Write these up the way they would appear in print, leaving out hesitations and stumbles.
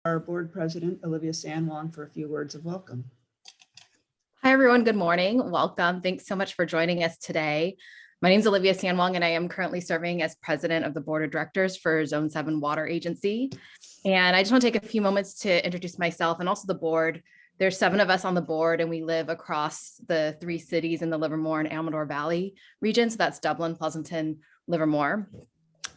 our board president, Olivia San Juan, for a few words of welcome. Hi, everyone. Good morning. Welcome. Thanks so much for joining us today. My name is Olivia San Juan, and I am currently serving as president of the board of directors for Zone 7 Water Agency. And I just want to take a few moments to introduce myself and also the board. There's 7 of us on the board, and we live across the 3 cities in the Livermore and Amador Valley region. So that's Dublin, Pleasanton, Livermore.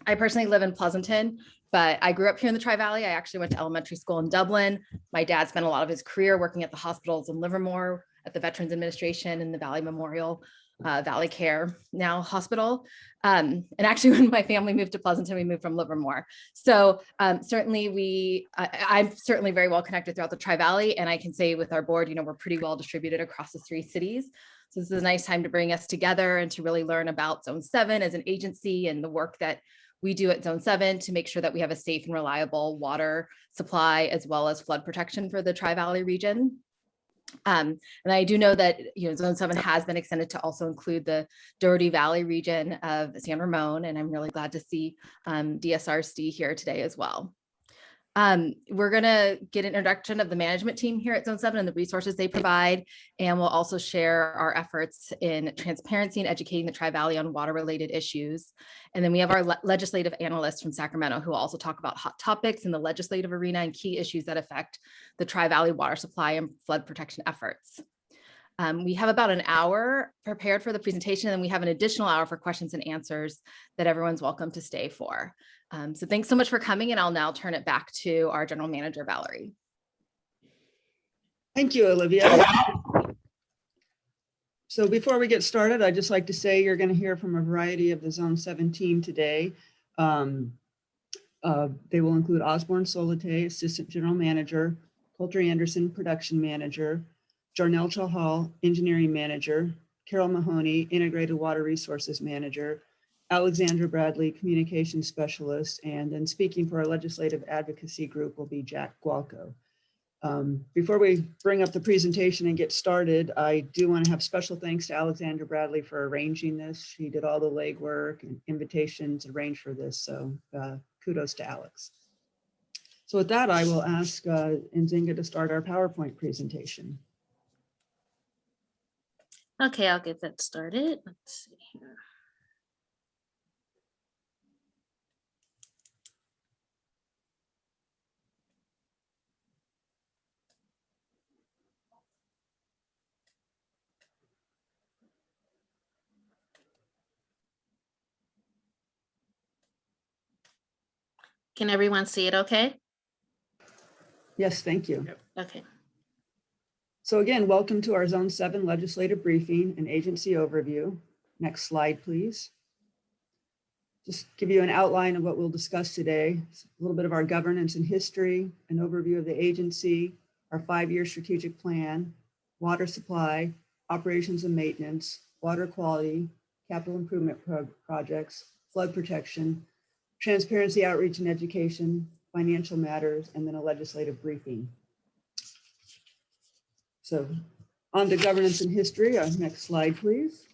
I personally live in Pleasanton, but I grew up here in the Tri-Valley. I actually went to elementary school in Dublin. My dad spent a lot of his career working at the hospitals in Livermore, at the Veterans Administration and the Valley Memorial, Valley Care now hospital. And actually when my family moved to Pleasanton, we moved from Livermore. So certainly I'm certainly very well connected throughout the Tri-Valley. And I can say with our board, we're pretty well distributed across the 3 cities. So this is a nice time to bring us together and to really learn about Zone 7 as an agency and the work that we do at Zone 7 to make sure that we have a safe and reliable water supply as well as flood protection for the Tri-Valley region. And I do know that Zone 7 has been extended to also include the Doherty Valley region of San Ramon, and I'm really glad to see DSRC here today as well. We're going to get an introduction of the management team here at Zone 7 and the resources they provide, and we'll also share our efforts in transparency and educating the Tri-Valley on water-related issues. And then we have our legislative analysts from Sacramento who will also talk about hot topics in the legislative arena and key issues that affect the Tri-Valley water supply and flood protection efforts. We have about an hour prepared for the presentation, and we have an additional hour for questions and answers that everyone's welcome to stay for. So thanks so much for coming, and I'll now turn it back to our general manager, Valerie. Thank you, Olivia. So before we get started, I'd just like to say you're going to hear from a variety of the Zone 7 team today. They will include Osborne Solite, Assistant General Manager, Coulter Anderson, Production Manager, Jarnell Chahal, Engineering Manager, Carol Mahoney, Integrated Water Resources Manager, Alexandra Bradley, Communications Specialist, and then speaking for our Legislative Advocacy Group will be Jack Gualco. Before we bring up the presentation and get started, I do want to have special thanks to Alexandra Bradley for arranging this. She did all the legwork and invitations arranged for this, so kudos to Alex. So with that, I will ask Nzinga to start our PowerPoint presentation. Okay, I'll get that started. Let's see here. Can everyone see it okay? Yes, thank you. Okay. So again, welcome to our Zone 7 legislative briefing and agency overview. Next slide, please. Just give you an outline of what we'll discuss today. A little bit of our governance and history, an overview of the agency, our 5-year strategic plan, water supply, operations and maintenance, water quality, capital improvement projects, flood protection, transparency, outreach and education, financial matters, and then a legislative briefing. So on to governance and history. Next slide, please.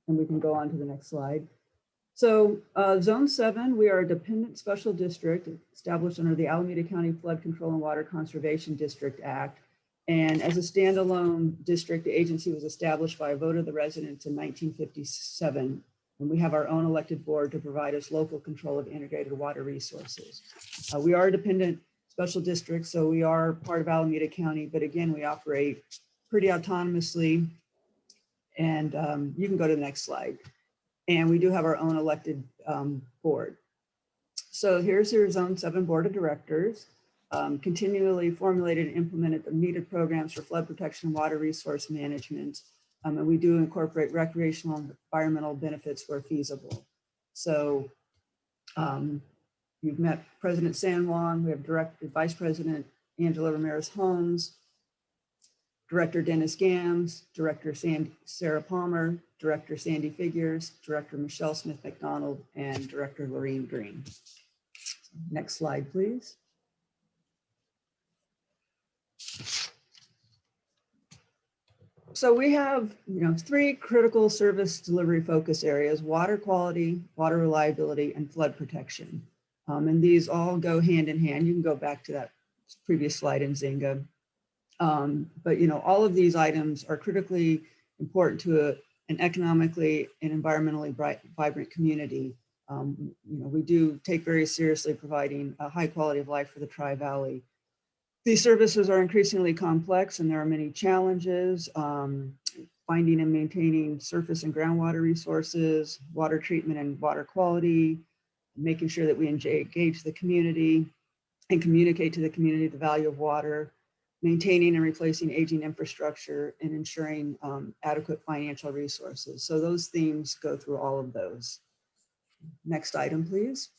And we can go on to the next slide. So Zone 7, we are a dependent special district established under the Alameda County Flood Control and Water Conservation District Act. And as a standalone district, the agency was established by a vote of the residents in 1957. And we have our own elected board to provide us local control of integrated water resources. We are a dependent special district, so we are part of Alameda County, but again, we operate pretty autonomously. And you can go to the next slide. And we do have our own elected board. So here's your Zone 7 Board of Directors, continually formulated and implemented the needed programs for flood protection and water resource management. And we do incorporate recreational and environmental benefits where feasible. So you've met President San Juan, we have Vice President Angela Ramirez Holmes, Director Dennis Gams, Director Sarah Palmer, Director Sandy Figures, Director Michelle Smith McDonald, and Director Lorene Green. Next slide, please. So we have 3 critical service delivery focus areas: water quality, water reliability, and flood protection. And these all go hand in hand. You can go back to that previous slide in Zynga. But all of these items are critically important to an economically and environmentally vibrant community. We do take very seriously providing a high quality of life for the Tri-Valley. These services are increasingly complex and there are many challenges. Finding and maintaining surface and groundwater resources, water treatment and water quality, making sure that we engage the community and communicate to the community the value of water, maintaining and replacing aging infrastructure, and ensuring adequate financial resources. So those themes go through all of those. Next item, please.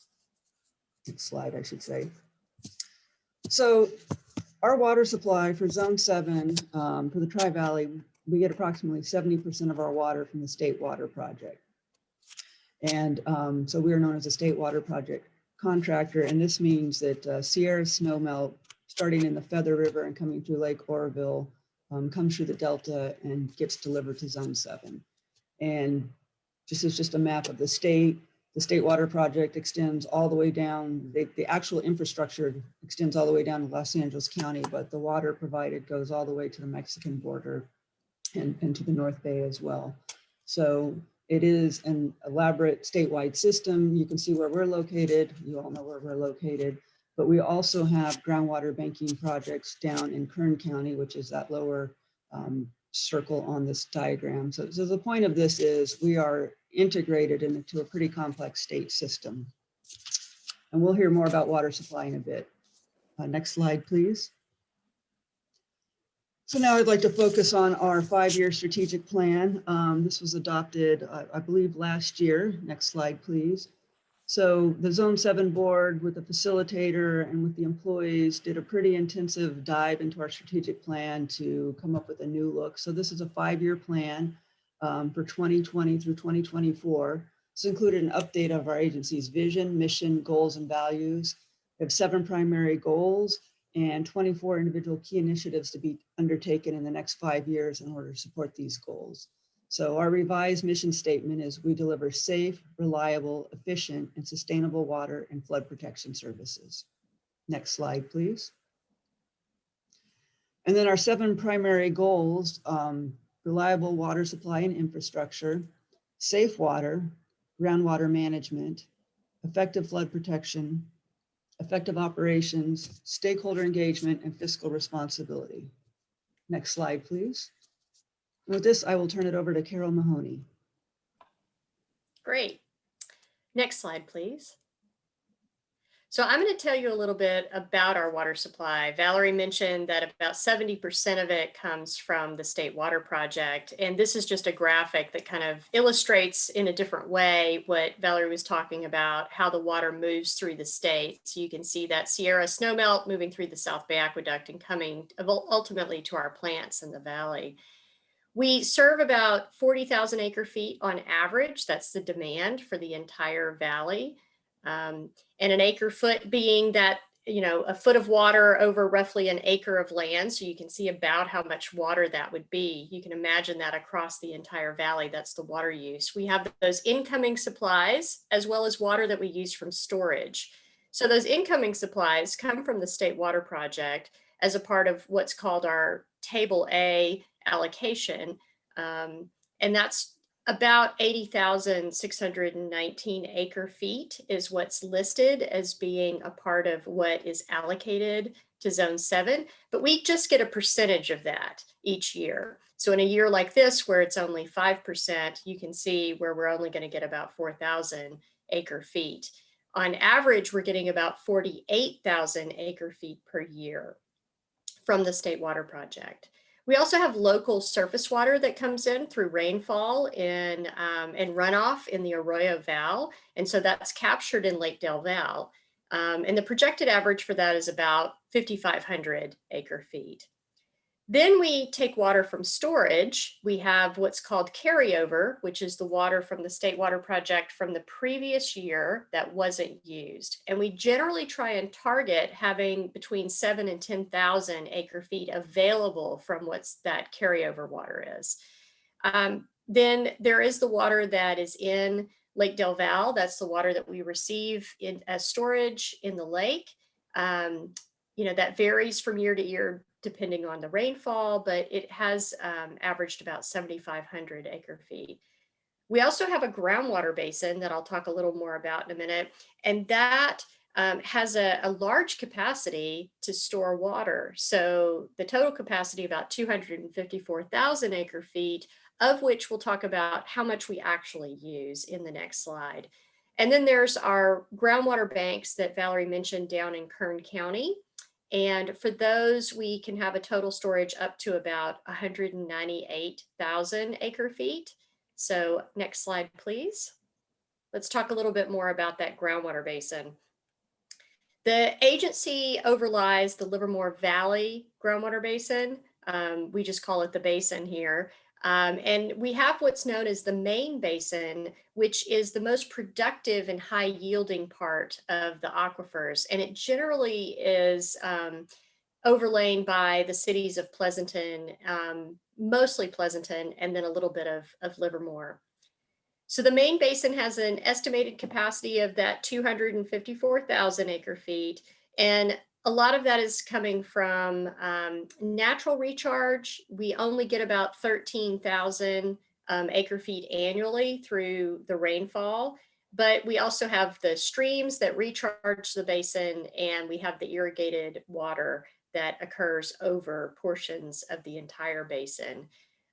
Next slide, I should say. So our water supply for Zone 7 for the Tri-Valley, we get approximately 70% of our water from the State Water Project. And so we are known as a State Water Project contractor, and this means that Sierra snowmelt starting in the Feather River and coming through Lake Oroville comes through the Delta and gets delivered to Zone 7. And this is just a map of the state. The State Water Project extends all the way down. The actual infrastructure extends all the way down to Los Angeles County, but the water provided goes all the way to the Mexican border and to the North Bay as well. So it is an elaborate statewide system. You can see where we're located. You all know where we're located, but we also have groundwater banking projects down in Kern County, which is that lower circle on this diagram. So the point of this is we are integrated into a pretty complex state system. And we'll hear more about water supply in a bit. Next slide, please. So now I'd like to focus on our 5-year strategic plan. This was adopted, I believe, last year. Next slide, please. So the Zone 7 board with the facilitator and with the employees did a pretty intensive dive into our strategic plan to come up with a new look. So this is a 5-year plan for 2020 through 2024. This included an update of our agency's vision, mission, goals, and values. We have 7 primary goals and 24 individual key initiatives to be undertaken in the next 5 years in order to support these goals. So our revised mission statement is we deliver safe, reliable, efficient, and sustainable water and flood protection services. Next slide, please. And then our 7 primary goals, reliable water supply and infrastructure, safe water, groundwater management, effective flood protection, effective operations, stakeholder engagement, and fiscal responsibility. Next slide, please. With this, I will turn it over to Carol Mahoney. Great. Next slide, please. So I'm going to tell you a little bit about our water supply. Valerie mentioned that about 70% of it comes from the State Water Project. And this is just a graphic that kind of illustrates in a different way what Valerie was talking about, how the water moves through the state. So you can see that Sierra snowmelt moving through the South Bay Aqueduct and coming ultimately to our plants in the valley. We serve about 40,000 acre feet on average. That's the demand for the entire valley. And an acre foot being that, a foot of water over roughly an acre of land. So you can see about how much water that would be. You can imagine that across the entire valley, that's the water use. We have those incoming supplies as well as water that we use from storage. So those incoming supplies come from the State Water Project as a part of what's called our Table A allocation. And that's about 80,619 acre feet is what's listed as being a part of what is allocated to Zone 7, but we just get a percentage of that each year. So in a year like this, where it's only 5%, you can see where we're only going to get about 4,000 acre feet. On average, we're getting about 48,000 acre feet per year from the State Water Project. We also have local surface water that comes in through rainfall and runoff in the Arroyo Val. And so that's captured in Lake Del Val. And the projected average for that is about 5,500 acre feet. Then we take water from storage. We have what's called carryover, which is the water from the State Water Project from the previous year that wasn't used. And we generally try and target having between 7,000 and 10,000 acre feet available from what's that carryover water is. Then there is the water that is in Lake Del Valle, that's the water that we receive as storage in the lake. That varies from year to year depending on the rainfall, but it has averaged about 7,500 acre feet. We also have a groundwater basin that I'll talk a little more about in a minute, and that has a large capacity to store water. So the total capacity about 254,000 acre feet, of which we'll talk about how much we actually use in the next slide. And then there's our groundwater banks that Valerie mentioned down in Kern County. And for those, we can have a total storage up to about 198,000 acre feet. So next slide, please. Let's talk a little bit more about that groundwater basin. The agency overlies the Livermore Valley groundwater basin. We just call it the basin here. And we have what's known as the main basin, which is the most productive and high yielding part of the aquifers. And it generally is overlain by the cities of Pleasanton, mostly Pleasanton, and then a little bit of Livermore. So the main basin has an estimated capacity of that 254,000 acre feet. And a lot of that is coming from natural recharge. We only get about 13,000 acre feet annually through the rainfall, but we also have the streams that recharge the basin, and we have the irrigated water that occurs over portions of the entire basin.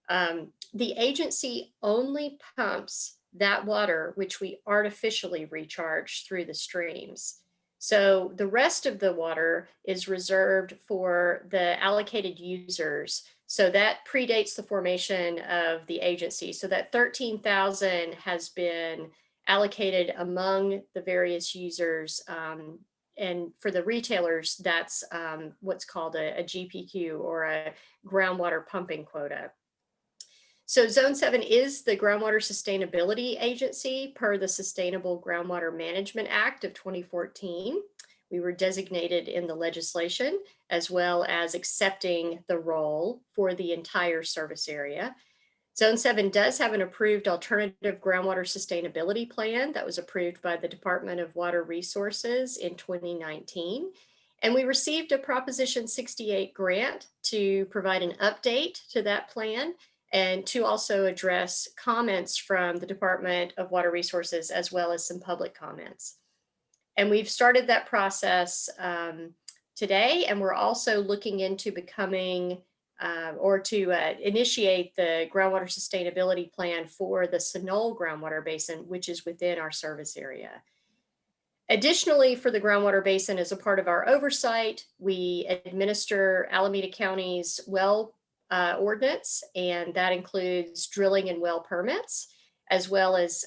The agency only pumps that water, which we artificially recharge through the streams. So the rest of the water is reserved for the allocated users. So that predates the formation of the agency. So that 13,000 has been allocated among the various users. And for the retailers, that's what's called a GPQ, or a groundwater pumping quota. So Zone 7 is the Groundwater Sustainability Agency per the Sustainable Groundwater Management Act of 2014. We were designated in the legislation, as well as accepting the role for the entire service area. Zone 7 does have an approved alternative groundwater sustainability plan that was approved by the Department of Water Resources in 2019. And we received a Proposition 68 grant to provide an update to that plan, and to also address comments from the Department of Water Resources, as well as some public comments. And we've started that process today, and we're also looking into becoming initiate the groundwater sustainability plan for the Sunol groundwater basin, which is within our service area. Additionally, for the groundwater basin, as a part of our oversight, we administer Alameda County's well ordinance, and that includes drilling and well permits, as well as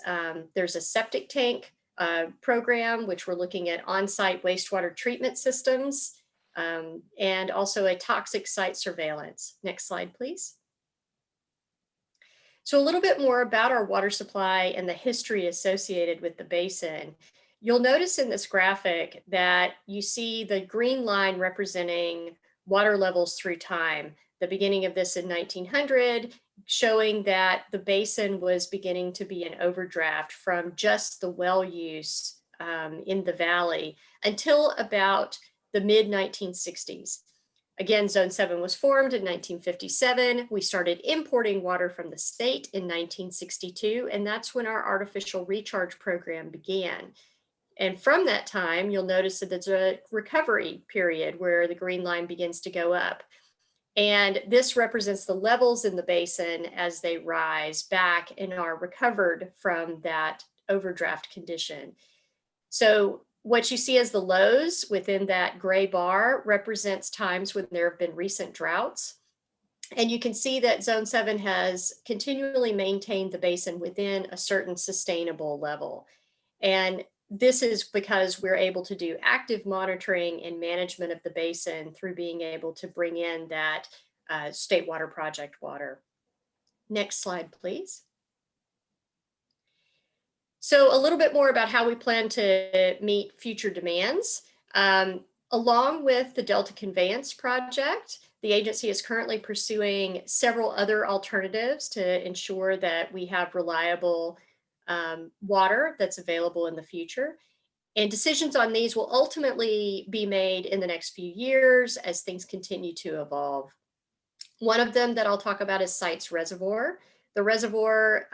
there's a septic tank program, which we're looking at on-site wastewater treatment systems, and also a toxic site surveillance. Next slide, please. So a little bit more about our water supply and the history associated with the basin. You'll notice in this graphic that you see the green line representing water levels through time. The beginning of this in 1900, showing that the basin was beginning to be an overdraft from just the well use in the valley until about the mid 1960s. Again, Zone 7 was formed in 1957. We started importing water from the state in 1962, and that's when our artificial recharge program began. And from that time, you'll notice that there's a recovery period where the green line begins to go up. And this represents the levels in the basin as they rise back and are recovered from that overdraft condition. So what you see as the lows within that gray bar represents times when there have been recent droughts. And you can see that Zone 7 has continually maintained the basin within a certain sustainable level. And this is because we're able to do active monitoring and management of the basin through being able to bring in that state water project water. Next slide, please. So a little bit more about how we plan to meet future demands. Along with the Delta Conveyance Project, the agency is currently pursuing several other alternatives to ensure that we have reliable water that's available in the future. And decisions on these will ultimately be made in the next few years as things continue to evolve. One of them that I'll talk about is Site's Reservoir. The reservoir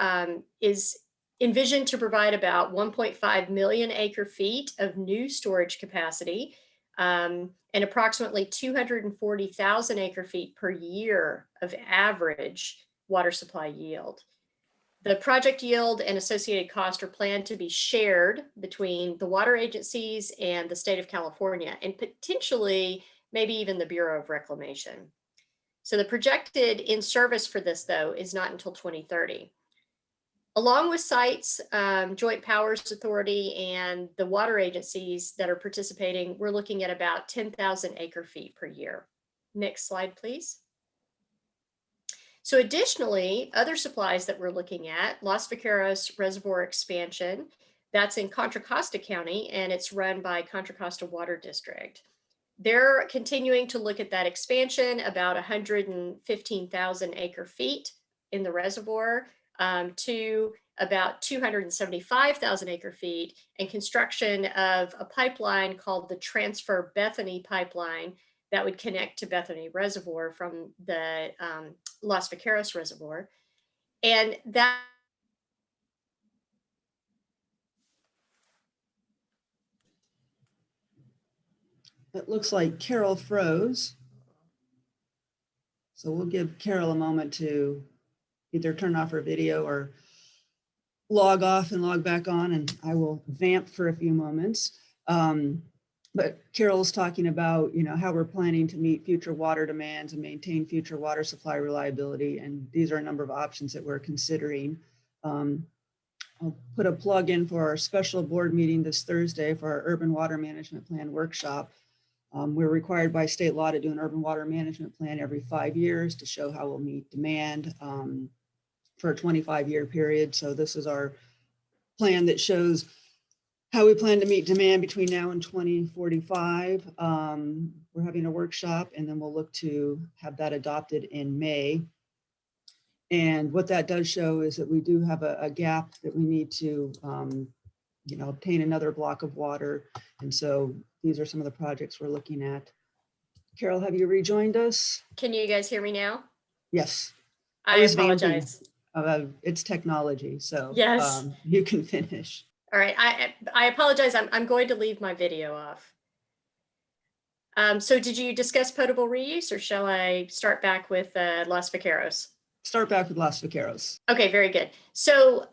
is envisioned to provide about 1.5 million acre feet of new storage capacity and approximately 240,000 acre feet per year of average water supply yield. The project yield and associated cost are planned to be shared between the water agencies and the state of California, and potentially maybe even the Bureau of Reclamation. So the projected in service for this, though, is not until 2030. Along with Sites, Joint Powers Authority, and the water agencies that are participating, we're looking at about 10,000 acre feet per year. Next slide, please. So additionally, other supplies that we're looking at, Los Vaqueros Reservoir Expansion, that's in Contra Costa County, and it's run by Contra Costa Water District. They're continuing to look at that expansion, about 115,000 acre feet in the reservoir to about 275,000 acre feet, and construction of a pipeline called the Transfer Bethany Pipeline that would connect to Bethany Reservoir from the Los Vaqueros Reservoir. And that It looks like Carol froze. So we'll give Carol a moment to either turn off her video or log off and log back on, and I will vamp for a few moments. But Carol's talking about, how we're planning to meet future water demands and maintain future water supply reliability. And these are a number of options that we're considering. I'll put a plug in for our special board meeting this Thursday for our Urban Water Management Plan workshop. We're required by state law to do an urban water management plan every 5 years to show how we'll meet demand for a 25-year period. So this is our plan that shows how we plan to meet demand between now and 2045. We're having a workshop, and then we'll look to have that adopted in May. And what that does show is that we do have a gap that we need to obtain another block of water. And so these are some of the projects we're looking at. Carol, have you rejoined us? Can you guys hear me now? Yes. I was vamping. apologize. It's technology, so Yes. you can finish. All right, I apologize. I'm going to leave my video off. So did you discuss potable reuse, or shall I start back with Los Vaqueros? Start back with Los Vaqueros. Okay, very good. So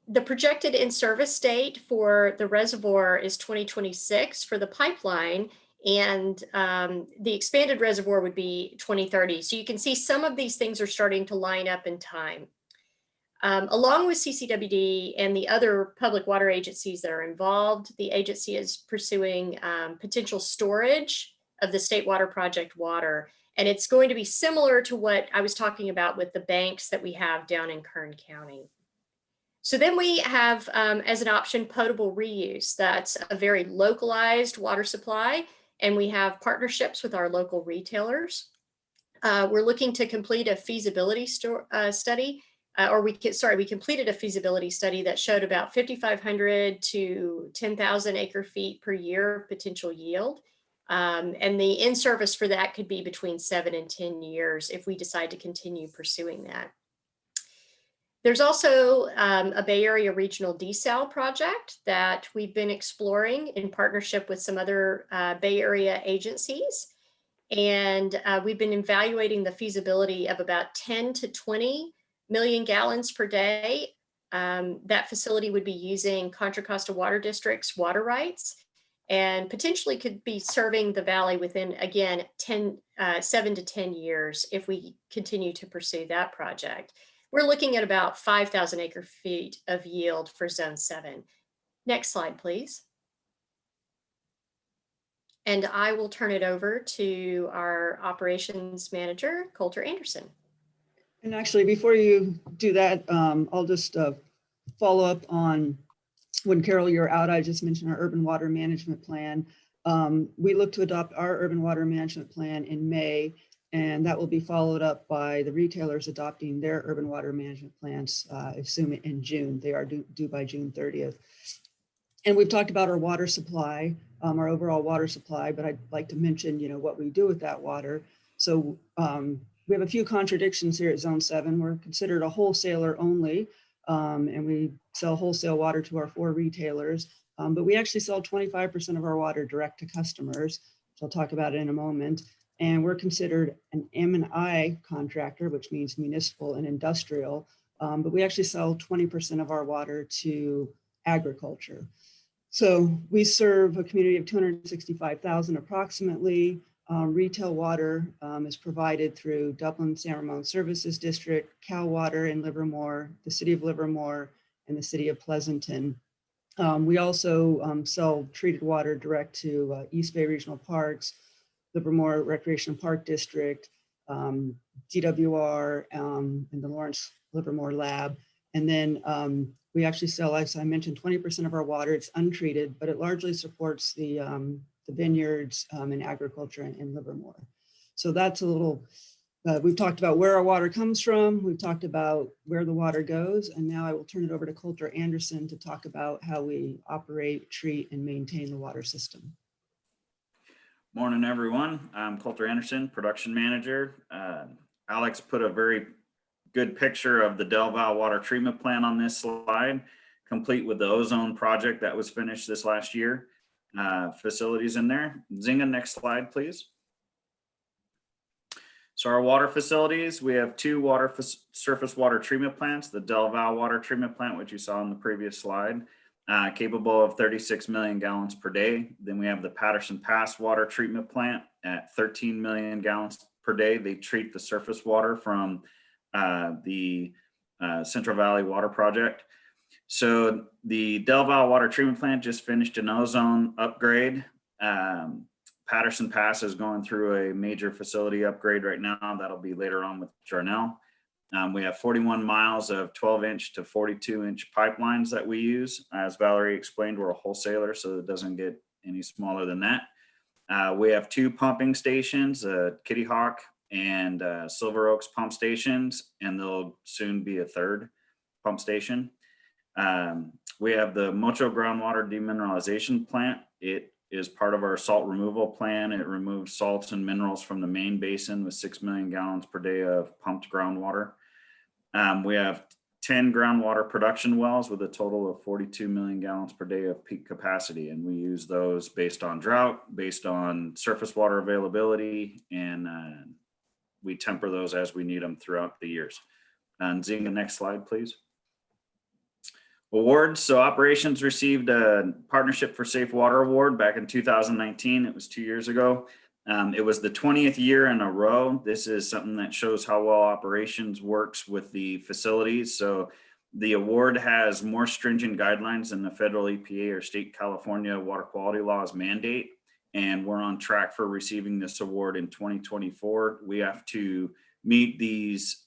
the projected in-service date for the reservoir is 2026 for the pipeline, and the expanded reservoir would be 2030. So you can see some of these things are starting to line up in time. Along with CCWD and the other public water agencies that are involved, the agency is pursuing potential storage of the State Water Project water. And it's going to be similar to what I was talking about with the banks that we have down in Kern County. So then we have, as an option, potable reuse. That's a very localized water supply. And we have partnerships with our local retailers. We're looking to complete a feasibility study. We completed a feasibility study that showed about 5,500 to 10,000 acre feet per year of potential yield. And the in-service for that could be between 7 and 10 years if we decide to continue pursuing that. There's also a Bay Area Regional Desal project that we've been exploring in partnership with some other Bay Area agencies. And we've been evaluating the feasibility of about 10 to 20 million gallons per day. That facility would be using Contra Costa Water District's water rights, and potentially could be serving the valley within, again, 7 to 10 years if we continue to pursue that project. We're looking at about 5,000 acre feet of yield for Zone 7. Next slide, please. And I will turn it over to our operations manager, Coulter Anderson. And actually, before you do that, I'll just follow up on when Carol, you're out, I just mentioned our urban water management plan. We look to adopt our urban water management plan in May. And that will be followed up by the retailers adopting their urban water management plans, assuming in June. They are due by June 30th. And we've talked about our water supply, our overall water supply, but I'd like to mention, what we do with that water. So we have a few contradictions here at Zone 7. We're considered a wholesaler only, and we sell wholesale water to our 4 retailers, but we actually sell 25% of our water direct to customers, which I'll talk about in a moment. And we're considered an M&I contractor, which means municipal and industrial, but we actually sell 20% of our water to agriculture. So we serve a community of 265,000 approximately. Retail water is provided through Dublin San Ramon Services District, Cal Water in Livermore, the City of Livermore, and the City of Pleasanton. We also sell treated water direct to East Bay Regional Parks, Livermore Recreational Park District, DWR, and the Lawrence Livermore Lab. And then we actually sell, as I mentioned, 20% of our water. It's untreated, but it largely supports the vineyards and agriculture in Livermore. So that's a little, we've talked about where our water comes from. We've talked about where the water goes. And now I will turn it over to Coulter Anderson to talk about how we operate, treat, and maintain the water system. Morning, everyone. I'm Coulter Anderson, production manager. Alex put a very good picture of the Del Val water treatment plant on this slide, complete with the ozone project that was finished this last year. Facilities in there. Zinga, next slide, please. So our water facilities, we have 2 surface water treatment plants, the Del Val water treatment plant, which you saw on the previous slide, capable of 36 million gallons per day. Then we have the Patterson Pass water treatment plant at 13 million gallons per day. They treat the surface water from the Central Valley Water Project. So the Del Val water treatment plant just finished an ozone upgrade. Patterson Pass is going through a major facility upgrade right now. That'll be later on with Jarnell. We have 41 miles of 12-inch to 42-inch pipelines that we use. As Valerie explained, we're a wholesaler, so it doesn't get any smaller than that. We have 2 pumping stations, Kitty Hawk and Silver Oaks pump stations, and there'll soon be a 3rd pump station. We have the Mocho groundwater demineralization plant. It is part of our salt removal plan. It removes salts and minerals from the main basin with 6 million gallons per day of pumped groundwater. We have 10 groundwater production wells with a total of 42 million gallons per day of peak capacity. And we use those based on drought, based on surface water availability, and we temper those as we need them throughout the years. And Zinga, next slide, please. Awards. So operations received a Partnership for Safe Water Award back in 2019. It was 2 years ago. It was the 20th year in a row. This is something that shows how well operations works with the facilities. So the award has more stringent guidelines than the federal EPA or state California water quality laws mandate. And we're on track for receiving this award in 2024. We have to meet these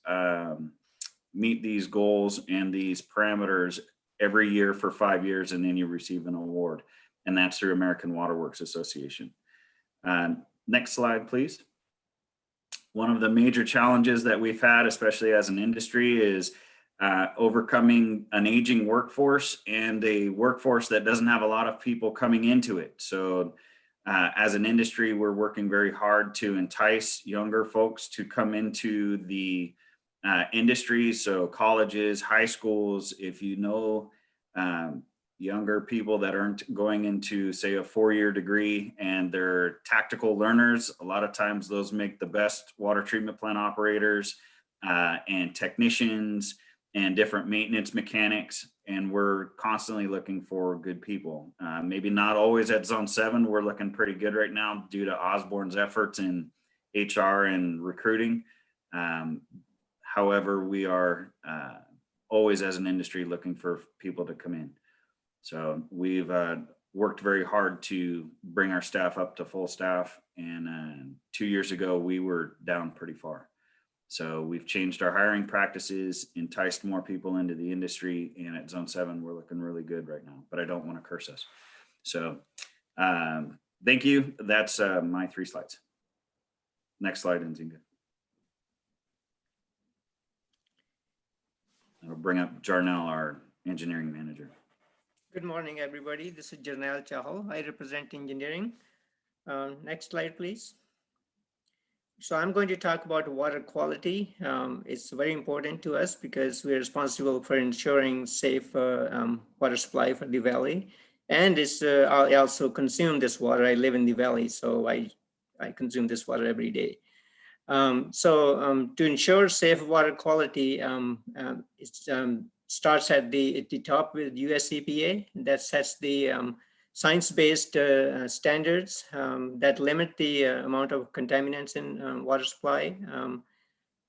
goals and these parameters every year for 5 years, and then you receive an award. And that's through American Water Works Association. Next slide, please. One of the major challenges that we've had, especially as an industry, is overcoming an aging workforce and a workforce that doesn't have a lot of people coming into it. So as an industry, we're working very hard to entice younger folks to come into the industry. So colleges, high schools, if you know younger people that aren't going into, say, a 4-year degree and they're tactical learners, a lot of times those make the best water treatment plant operators and technicians and different maintenance mechanics. And we're constantly looking for good people. Maybe not always at Zone 7. We're looking pretty good right now due to Osborne's efforts in HR and recruiting. However, we are always as an industry looking for people to come in. So we've worked very hard to bring our staff up to full staff. And 2 years ago, we were down pretty far. So we've changed our hiring practices, enticed more people into the industry. And at Zone 7, we're looking really good right now, but I don't want to curse us. So thank you. That's my 3 slides. Next slide, Nzinga. I'll bring up Jarnell, our engineering manager. Good morning, everybody. This is Jarnell Chahal. I represent engineering. Next slide, please. So I'm going to talk about water quality. It's very important to us because we're responsible for ensuring safe water supply for the valley. And I also consume this water. I live in the valley, so I consume this water every day. To ensure safe water quality, it starts at the top with US EPA that sets the science-based standards that limit the amount of contaminants in water supply,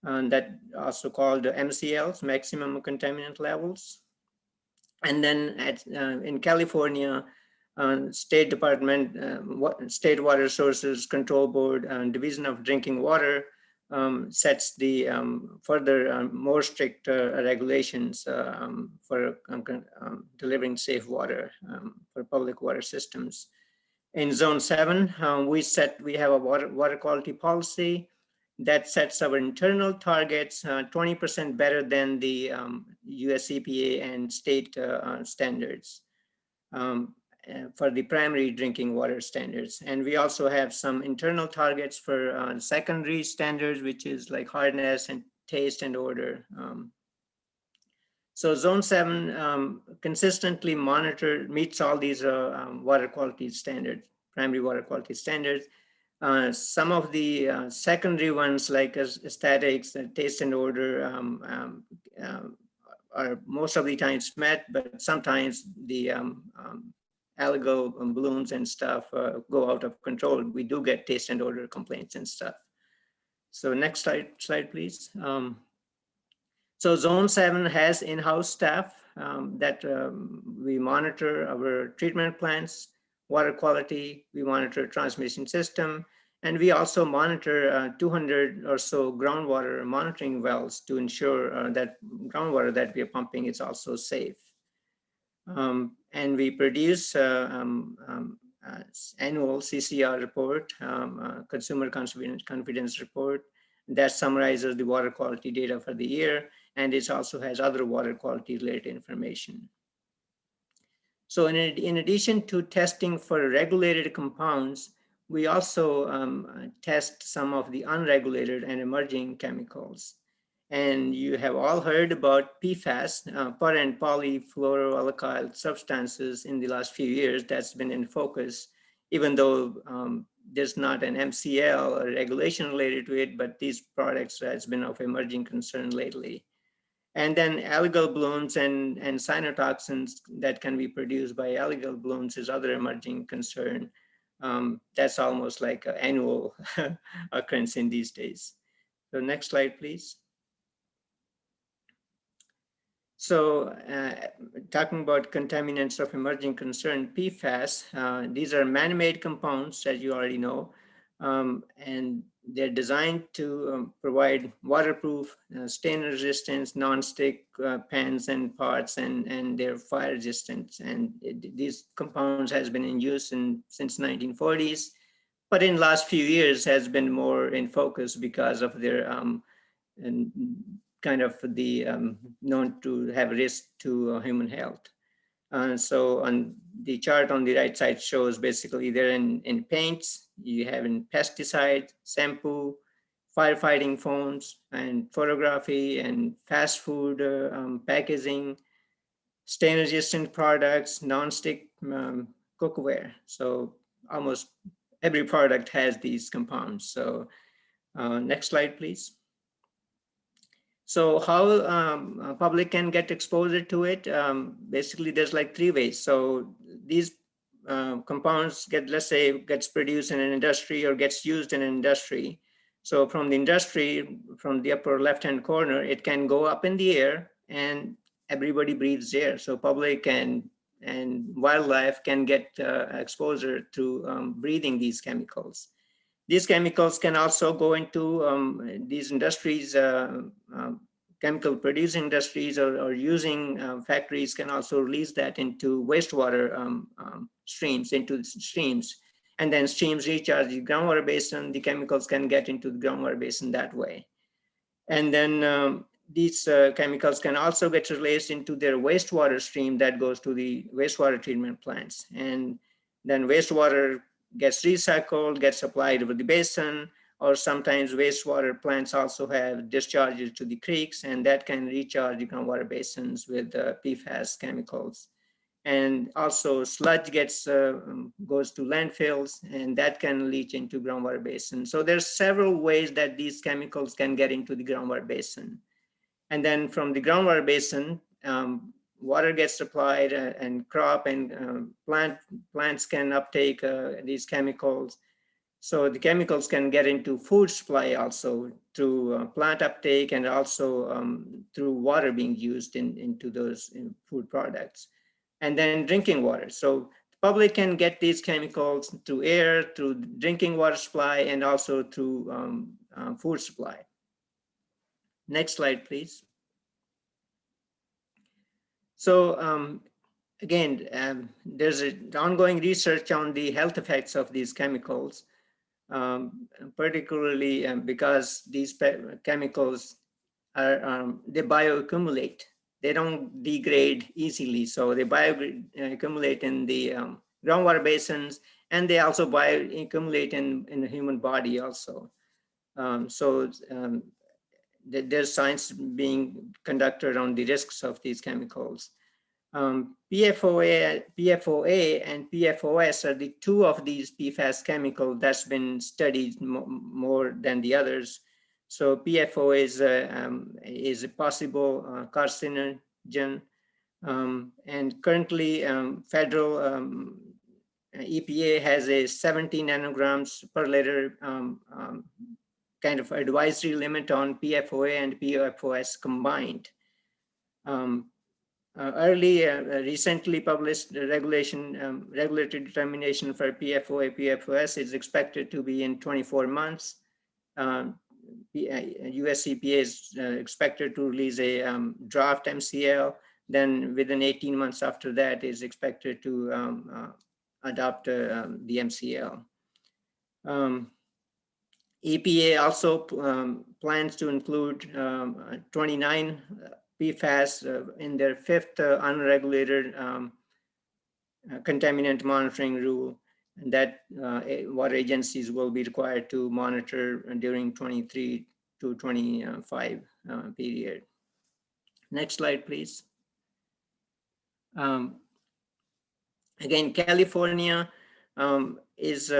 and that also called MCLs, maximum contaminant levels. And then in California, State Department, State Water Sources Control Board, Division of Drinking Water sets the further more strict regulations for delivering safe water for public water systems. In Zone 7, we have a water quality policy that sets our internal targets 20% better than the US EPA and state standards for the primary drinking water standards. And we also have some internal targets for secondary standards, which is like hardness and taste and odor. So Zone 7 consistently meets all these water quality standards, primary water quality standards. Some of the secondary ones like aesthetics, taste and odor are most of the times met, but sometimes the algal blooms and stuff go out of control. We do get taste and odor complaints and stuff. So next slide, please. So Zone 7 has in-house staff that we monitor our treatment plants, water quality, we monitor transmission system, and we also monitor 200 or so groundwater monitoring wells to ensure that groundwater that we are pumping is also safe. And we produce annual CCR report, Consumer Confidence Report, that summarizes the water quality data for the year, and it also has other water quality related information. So in addition to testing for regulated compounds, we also test some of the unregulated and emerging chemicals. And you have all heard about PFAS, per and polyfluoroalkyl substances in the last few years. That's been in focus, even though there's not an MCL or regulation related to it, but these products has been of emerging concern lately. And then algal blooms and cyanotoxins that can be produced by algal blooms is other emerging concern. That's almost like an annual occurrence in these days. So next slide, please. So talking about contaminants of emerging concern, PFAS, these are man-made compounds, as you already know, and they're designed to provide waterproof, stain resistance, non-stick pans and pots, and they're fire resistant. And these compounds has been in use since 1940s, but in last few years has been more in focus because of their kind of the known to have risk to human health. So on the chart on the right side shows basically they're in paints, you have in pesticide, shampoo, firefighting foams, and photography and fast food packaging, stain resistant products, non-stick cookware. So almost every product has these compounds. So next slide, please. So how public can get exposure to it? Basically, there's like three ways. So these compounds gets produced in an industry or gets used in an industry. So from the industry, from the upper left-hand corner, it can go up in the air and everybody breathes air. So public and wildlife can get exposure to breathing these chemicals. These chemicals can also go into these industries, chemical producing industries or using factories can also release that into wastewater streams, and then streams recharge the groundwater basin. The chemicals can get into the groundwater basin that way. And then these chemicals can also get released into their wastewater stream that goes to the wastewater treatment plants. And then wastewater gets recycled, gets applied over the basin, or sometimes wastewater plants also have discharges to the creeks, and that can recharge the groundwater basins with PFAS chemicals. And also sludge goes to landfills, and that can leach into groundwater basin. So there's several ways that these chemicals can get into the groundwater basin. And then from the groundwater basin, water gets supplied, and crop and plants can uptake these chemicals. So the chemicals can get into food supply also through plant uptake, and also through water being used into those food products. And then drinking water. So the public can get these chemicals through air, through drinking water supply, and also through food supply. Next slide, please. So again, there's an ongoing research on the health effects of these chemicals, particularly because these chemicals are they bioaccumulate. They don't degrade easily, so they bioaccumulate in the groundwater basins, and they also bioaccumulate in the human body also. There's science being conducted on the risks of these chemicals. PFOA and PFOS are the two of these PFAS chemicals that's been studied more than the others. So PFOA is a possible carcinogen, and currently federal EPA has a 70 nanograms per liter kind of advisory limit on PFOA and PFOS combined. Recently published regulatory determination for PFOA, PFOS is expected to be in 24 months. US EPA is expected to release a draft MCL. Then within 18 months after that is expected to adopt the MCL. EPA also plans to include 29 PFAS in their fifth unregulated contaminant monitoring rule, and that water agencies will be required to monitor during 23 to 25 period. Next slide, please. Again, California has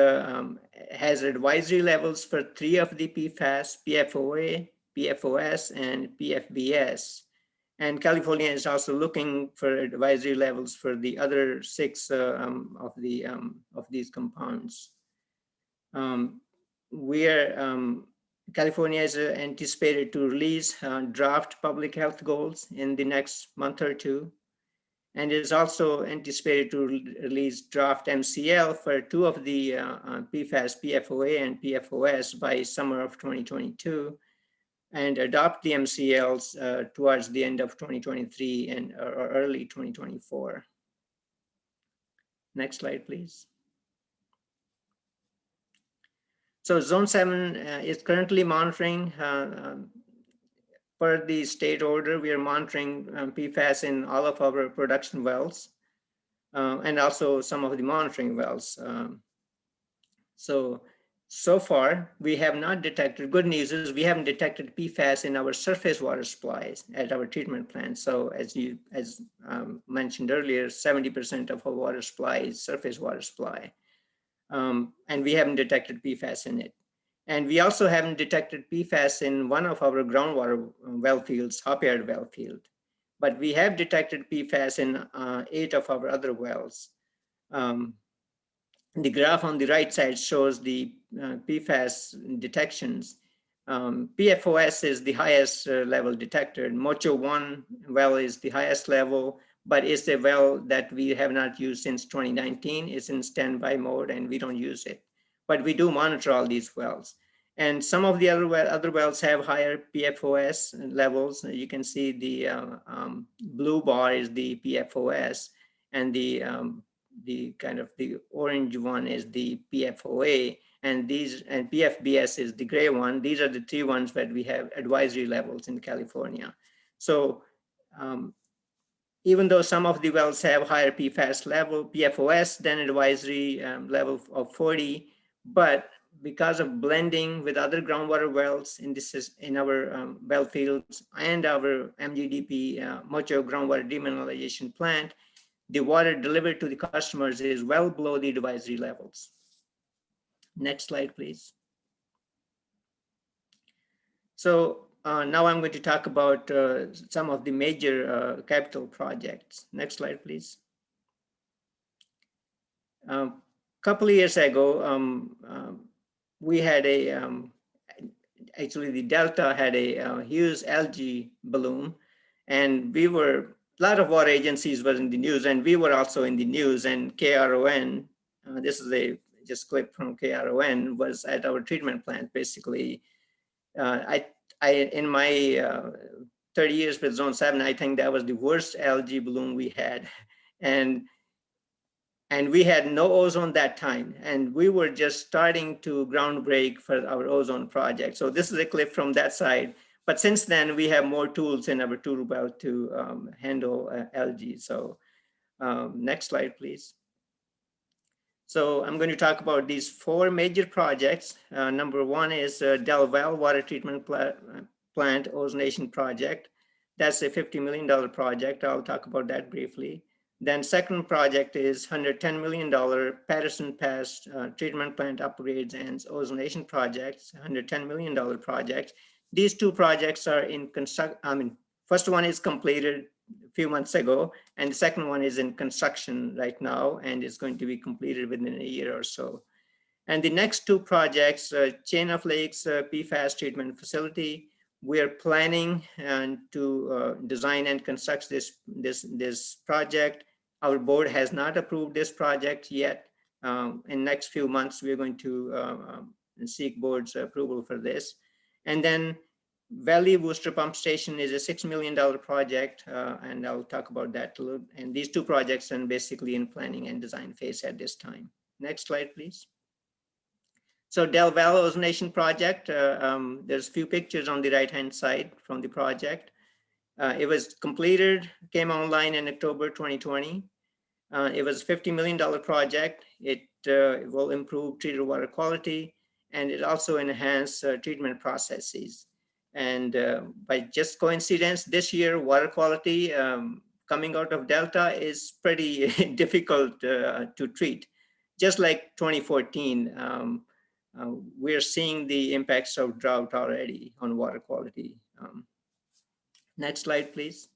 advisory levels for 3 of the PFAS: PFOA, PFOS, and PFBS. And California is also looking for advisory levels for the other 6 of these compounds. California is anticipated to release draft public health goals in the next month or 2, and is also anticipated to release draft MCL for 2 of the PFAS, PFOA, and PFOS by summer of 2022. And adopt the MCLs towards the end of 2023 and or early 2024. Next slide, please. So Zone 7 is currently monitoring, per the state order, we are monitoring PFAS in all of our production wells, and also some of the monitoring wells. So far, we have not detected, good news is we haven't detected PFAS in our surface water supplies at our treatment plants. So as mentioned earlier, 70% of our water supply is surface water supply. And we haven't detected PFAS in it. And we also haven't detected PFAS in one of our groundwater well fields, Hopyard well field. But we have detected PFAS in 8 of our other wells. The graph on the right side shows the PFAS detections. PFOS is the highest level detected. Mocho 1 well is the highest level, but it's a well that we have not used since 2019. It's in standby mode and we don't use it. But we do monitor all these wells. And some of the other wells have higher PFOS levels. You can see the blue bar is the PFOS, and the kind of the orange one is the PFOA, And PFBS is the gray one. These are the 3 ones that we have advisory levels in California. So even though some of the wells have higher PFOS than advisory level of 40, but because of blending with other groundwater wells in our well fields and our MGDP, Mocho groundwater demineralization plant, the water delivered to the customers is well below the advisory levels. Next slide, please. So now I'm going to talk about some of the major capital projects. Next slide, please. A couple of years ago, we had actually the Delta had a huge algae bloom, and a lot of water agencies were in the news, and we were also in the news, and KRON, this is just clip from KRON, was at our treatment plant, basically. In my 30 years with Zone 7, I think that was the worst algae bloom we had. And we had no ozone that time. And we were just starting to ground break for our ozone project. So this is a clip from that side. But since then, we have more tools in our tool belt to handle algae. So next slide, please. So I'm going to talk about these 4 major projects. Number 1 is Del Valle Water Treatment Plant Ozonation Project. That's a $50 million project. I'll talk about that briefly. Then second project is $110 million Patterson Pass Treatment Plant Upgrades and Ozonation Projects, $110 million projects. These 2 projects are in construction. First one is completed a few months ago, and the second one is in construction right now, and it's going to be completed within a year or so. And the next 2 projects, Chain of Lakes PFAS Treatment Facility, we are planning to design and construct this project. Our board has not approved this project yet. In next few months, we're going to seek board's approval for this. And then Valley Booster Pump Station is a $6 million project, and I'll talk about that a little. And these 2 projects are basically in planning and design phase at this time. Next slide, please. So Del Valle Ozonation Project, there's a few pictures on the right-hand side from the project. It was completed, came online in October 2020. It was a $50 million project. It will improve treated water quality, and it also enhance treatment processes. And by just coincidence, this year, water quality coming out of Delta is pretty difficult to treat. Just like 2014, we're seeing the impacts of drought already on water quality. Next slide, please.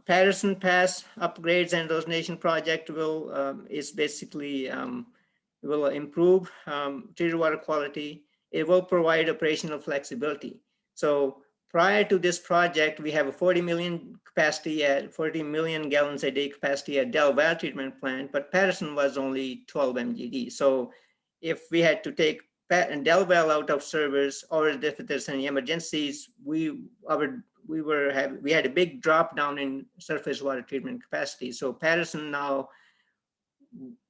Patterson Pass Upgrades and Ozonation Project is basically will improve treated water quality. It will provide operational flexibility. So prior to this project, we have a 40 million gallons a day capacity at Del Valle treatment plant, but Patterson was only 12 MGD. So if we had to take Del Valle out of service, or if there's any emergencies, we had a big drop down in surface water treatment capacity. So Patterson now,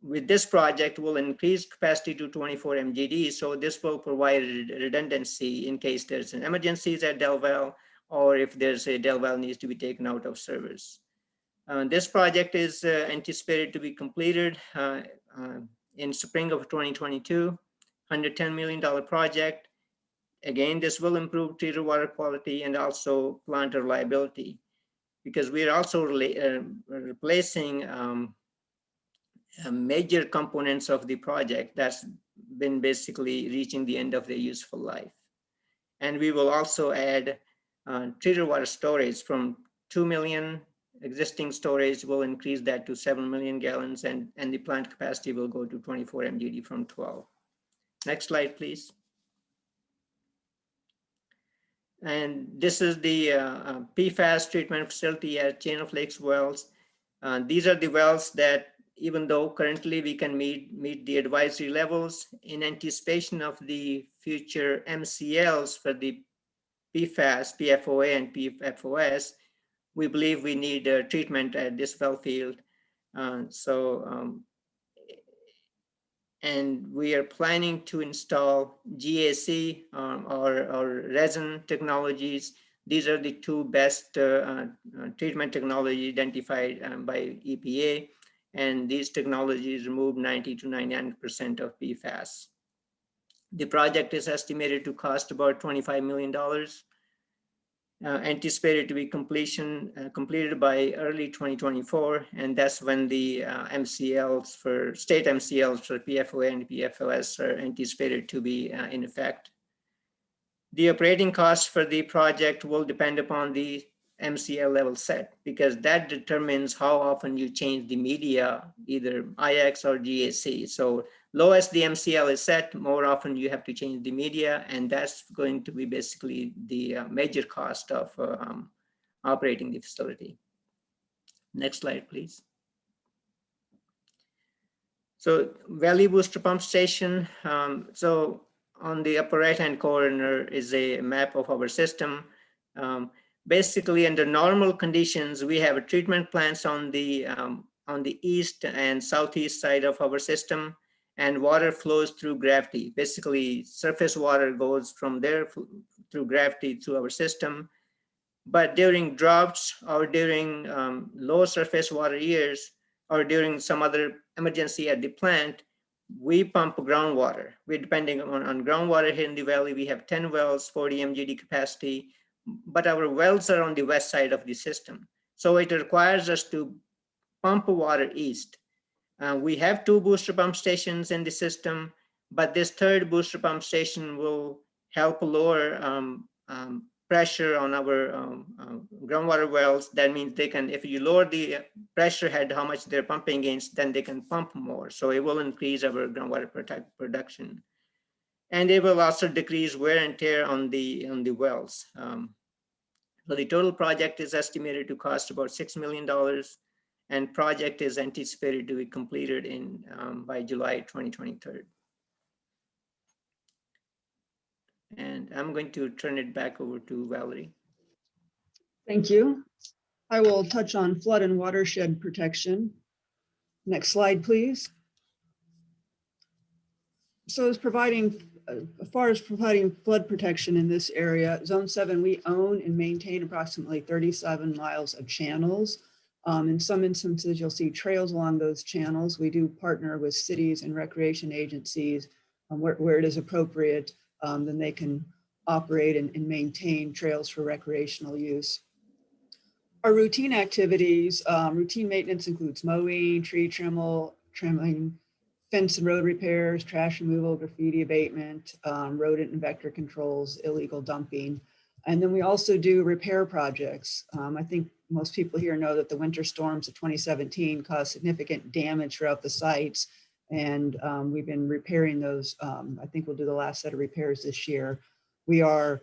with this project, will increase capacity to 24 MGD. So this will provide redundancy in case there's an emergencies at Del Valle, or if there's a Del Valle needs to be taken out of service. This project is anticipated to be completed in spring of 2022, $110 million project. Again, this will improve treated water quality and also plant reliability, because we are also replacing major components of the project that's been basically reaching the end of their useful life. And we will also add treated water storage from 2 million existing storage. Will increase that to 7 million gallons, and the plant capacity will go to 24 MGD from 12. Next slide, please. And this is the PFAS treatment facility at Chain of Lakes wells. These are the wells that, even though currently we can meet the advisory levels, in anticipation of the future MCLs for the PFAS, PFOA, and PFOS, we believe we need treatment at this well field. and we are planning to install GAC or resin technologies. These are the two best treatment technology identified by EPA, and these technologies remove 90 to 99% of PFAS. The project is estimated to cost about $25 million. Anticipated to be completed by early 2024, and that's when the MCLs for state MCLs for PFOA and PFOS are anticipated to be in effect. The operating costs for the project will depend upon the MCL level set, because that determines how often you change the media, either IX or GAC. So lowest the MCL is set, more often you have to change the media, and that's going to be basically the major cost of operating the facility. Next slide, please. So Valley Booster Pump Station. So on the upper right-hand corner is a map of our system. Basically, under normal conditions, we have treatment plants on the east and southeast side of our system, and water flows through gravity. Basically, surface water goes from there through gravity to our system. But during droughts or during low surface water years, or during some other emergency at the plant, we pump groundwater. We're depending on groundwater here in the valley. We have 10 wells, 40 MGD capacity, but our wells are on the west side of the system. So it requires us to pump water east. We have 2 booster pump stations in the system, but this 3rd booster pump station will help lower pressure on our groundwater wells. That means they can, if you lower the pressure head, how much they're pumping against, then they can pump more. So it will increase our groundwater production. And it will also decrease wear and tear on the wells. So the total project is estimated to cost about $6 million, and project is anticipated to be completed by July 2023. And I'm going to turn it back over to Valerie. Thank you. I will touch on flood and watershed protection. Next slide, please. So as far as providing flood protection in this area, Zone 7, we own and maintain approximately 37 miles of channels. In some instances, you'll see trails along those channels. We do partner with cities and recreation agencies where it is appropriate, then they can operate and maintain trails for recreational use. Our routine activities, routine maintenance includes mowing, tree trimming, fence and road repairs, trash removal, graffiti abatement, rodent and vector controls, illegal dumping. And then we also do repair projects. I think most people here know that the winter storms of 2017 caused significant damage throughout the sites. And we've been repairing those. I think we'll do the last set of repairs this year. We are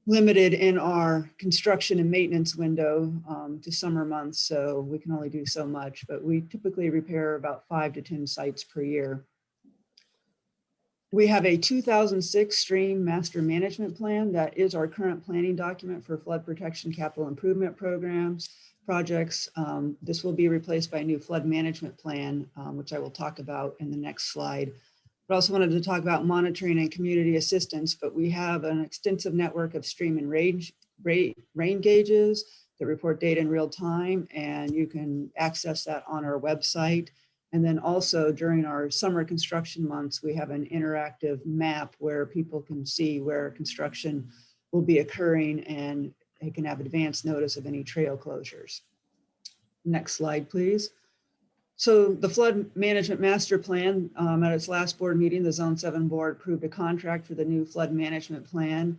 limited in our construction and maintenance window to summer months, so we can only do so much, but we typically repair about 5 to 10 sites per year. We have a 2006 stream master management plan that is our current planning document for flood protection capital improvement projects. This will be replaced by a new flood management plan, which I will talk about in the next slide. But also wanted to talk about monitoring and community assistance, but we have an extensive network of stream and rain gauges that report data in real time, and you can access that on our website. And then also during our summer construction months, we have an interactive map where people can see where construction will be occurring, and they can have advance notice of any trail closures. Next slide, please. So the flood management master plan, at its last board meeting, the Zone 7 board approved a contract for the new flood management plan.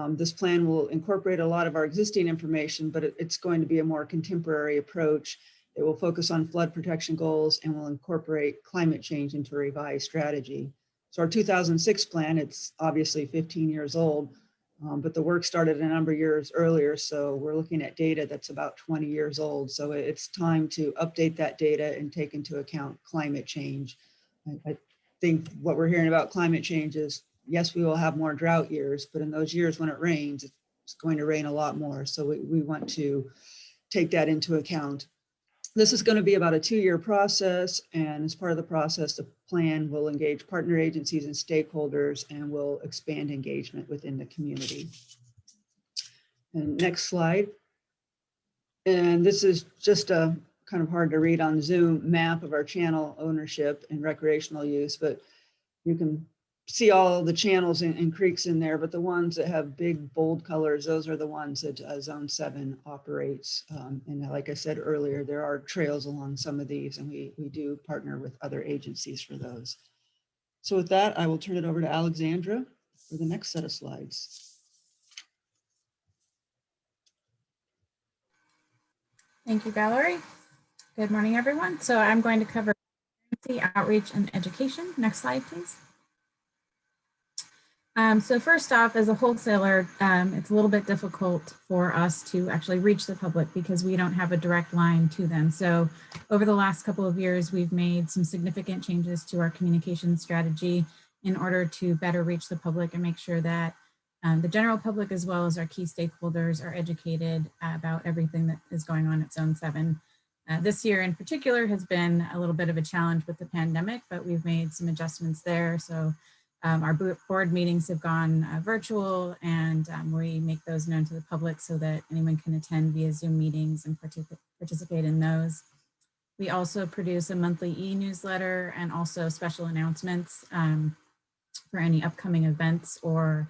This plan will incorporate a lot of our existing information, but it's going to be a more contemporary approach. It will focus on flood protection goals and will incorporate climate change into a revised strategy. So our 2006 plan, it's obviously 15 years old, but the work started a number of years earlier. So we're looking at data that's about 20 years old. So it's time to update that data and take into account climate change. I think what we're hearing about climate change is, yes, we will have more drought years, but in those years when it rains, it's going to rain a lot more. So we want to take that into account. This is going to be about a 2-year process, and as part of the process, the plan will engage partner agencies and stakeholders and will expand engagement within the community. And next slide. And this is just a kind of hard to read on Zoom map of our channel ownership and recreational use, but you can see all the channels and creeks in there, but the ones that have big bold colors, those are the ones that Zone 7 operates. And like I said earlier, there are trails along some of these, and we do partner with other agencies for those. So with that, I will turn it over to Alexandra for the next set of slides. Thank you, Valerie. Good morning, everyone. So I'm going to cover outreach and education. Next slide, please. So first off, as a wholesaler, it's a little bit difficult for us to actually reach the public because we don't have a direct line to them. So over the last couple of years, we've made some significant changes to our communication strategy in order to better reach the public and make sure that the general public, as well as our key stakeholders, are educated about everything that is going on at Zone 7. This year in particular has been a little bit of a challenge with the pandemic, but we've made some adjustments there. So our board meetings have gone virtual, and we make those known to the public so that anyone can attend via Zoom meetings and participate in those. We also produce a monthly e-newsletter and also special announcements for any upcoming events or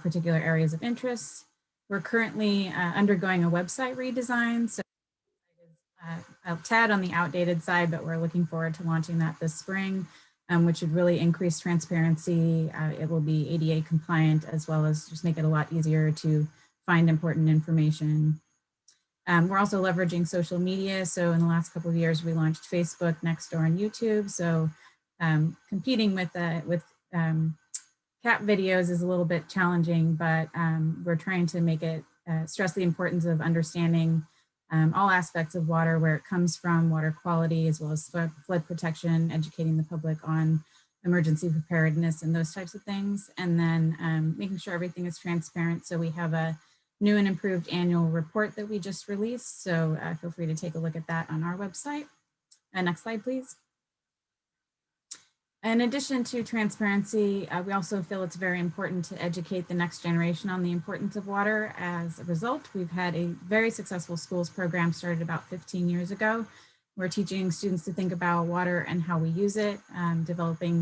particular areas of interest. We're currently undergoing a website redesign. So a tad on the outdated side, but we're looking forward to launching that this spring. Which would really increase transparency. It will be ADA compliant, as well as just make it a lot easier to find important information. We're also leveraging social media. So in the last couple of years, we launched Facebook, Nextdoor, and YouTube. So competing with cat videos is a little bit challenging, but we're trying to make it stress the importance of understanding all aspects of water, where it comes from, water quality, as well as flood protection, educating the public on emergency preparedness and those types of things. And then making sure everything is transparent. So we have a new and improved annual report that we just released. So feel free to take a look at that on our website. Next slide, please. In addition to transparency, we also feel it's very important to educate the next generation on the importance of water. As a result, we've had a very successful schools program started about 15 years ago. We're teaching students to think about water and how we use it, developing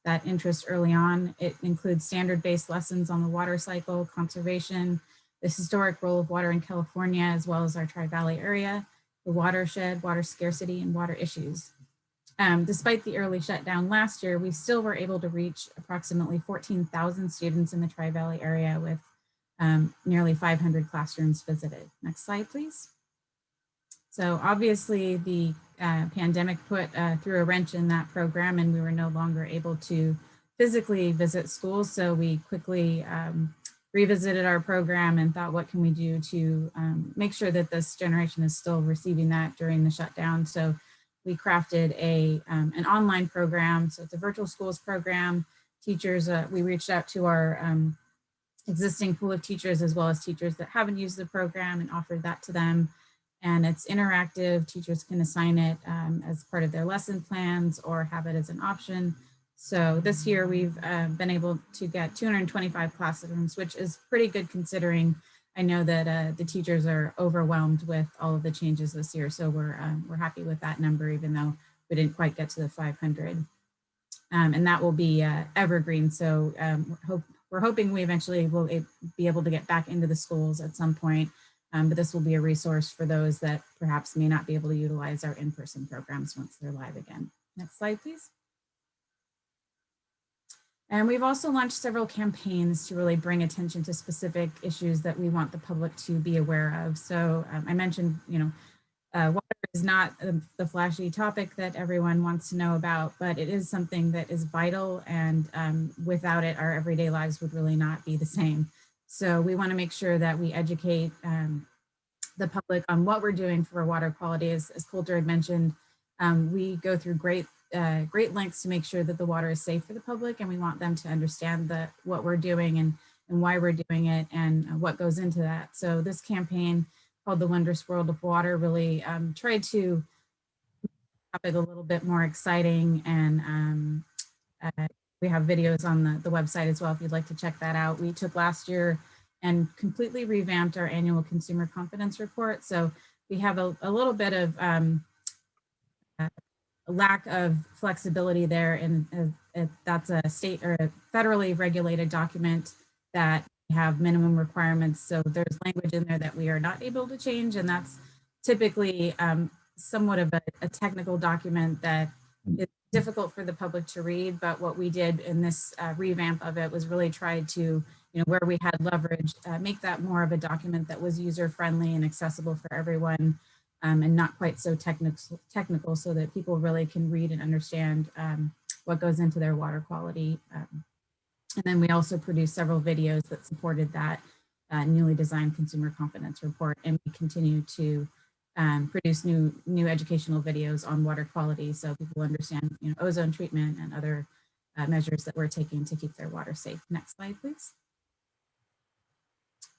that interest early on. It includes standard-based lessons on the water cycle, conservation, the historic role of water in California, as well as our Tri-Valley area, the watershed, water scarcity, and water issues. Despite the early shutdown last year, we still were able to reach approximately 14,000 students in the Tri-Valley area with nearly 500 classrooms visited. Next slide, please. So obviously the pandemic put threw a wrench in that program, and we were no longer able to physically visit schools. So we quickly revisited our program and thought, what can we do to make sure that this generation is still receiving that during the shutdown? So we crafted an online program. So it's a virtual schools program. Teachers, we reached out to our existing pool of teachers, as well as teachers that haven't used the program, and offered that to them. And it's interactive. Teachers can assign it as part of their lesson plans or have it as an option. So this year we've been able to get 225 classrooms, which is pretty good considering. I know that the teachers are overwhelmed with all of the changes this year. So we're happy with that number, even though we didn't quite get to the 500. And that will be evergreen. So we're hoping we eventually will be able to get back into the schools at some point. But this will be a resource for those that perhaps may not be able to utilize our in-person programs once they're live again. Next slide, please. And we've also launched several campaigns to really bring attention to specific issues that we want the public to be aware of. So I mentioned, water is not the flashy topic that everyone wants to know about, but it is something that is vital, and without it, our everyday lives would really not be the same. So we want to make sure that we educate the public on what we're doing for water quality. As Coulter had mentioned, we go through great lengths to make sure that the water is safe for the public, and we want them to understand what we're doing and why we're doing it and what goes into that. So this campaign called The Wondrous World of Water really tried to topic a little bit more exciting, and we have videos on the website as well if you'd like to check that out. We took last year and completely revamped our annual consumer confidence report. So we have a little bit of a lack of flexibility there, and that's a state or a federally regulated document that have minimum requirements. So there's language in there that we are not able to change, and that's typically somewhat of a technical document that is difficult for the public to read. But what we did in this revamp of it was really try to, where we had leverage, make that more of a document that was user friendly and accessible for everyone, and not quite so technical, so that people really can read and understand what goes into their water quality. And then we also produced several videos that supported that newly designed consumer confidence report, and we continue to produce new educational videos on water quality so people understand ozone treatment and other measures that we're taking to keep their water safe. Next slide, please.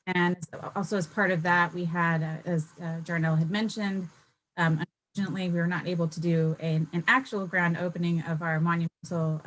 And also as part of that, we had, as Jarnell had mentioned, unfortunately, we were not able to do an actual ground opening of our monumental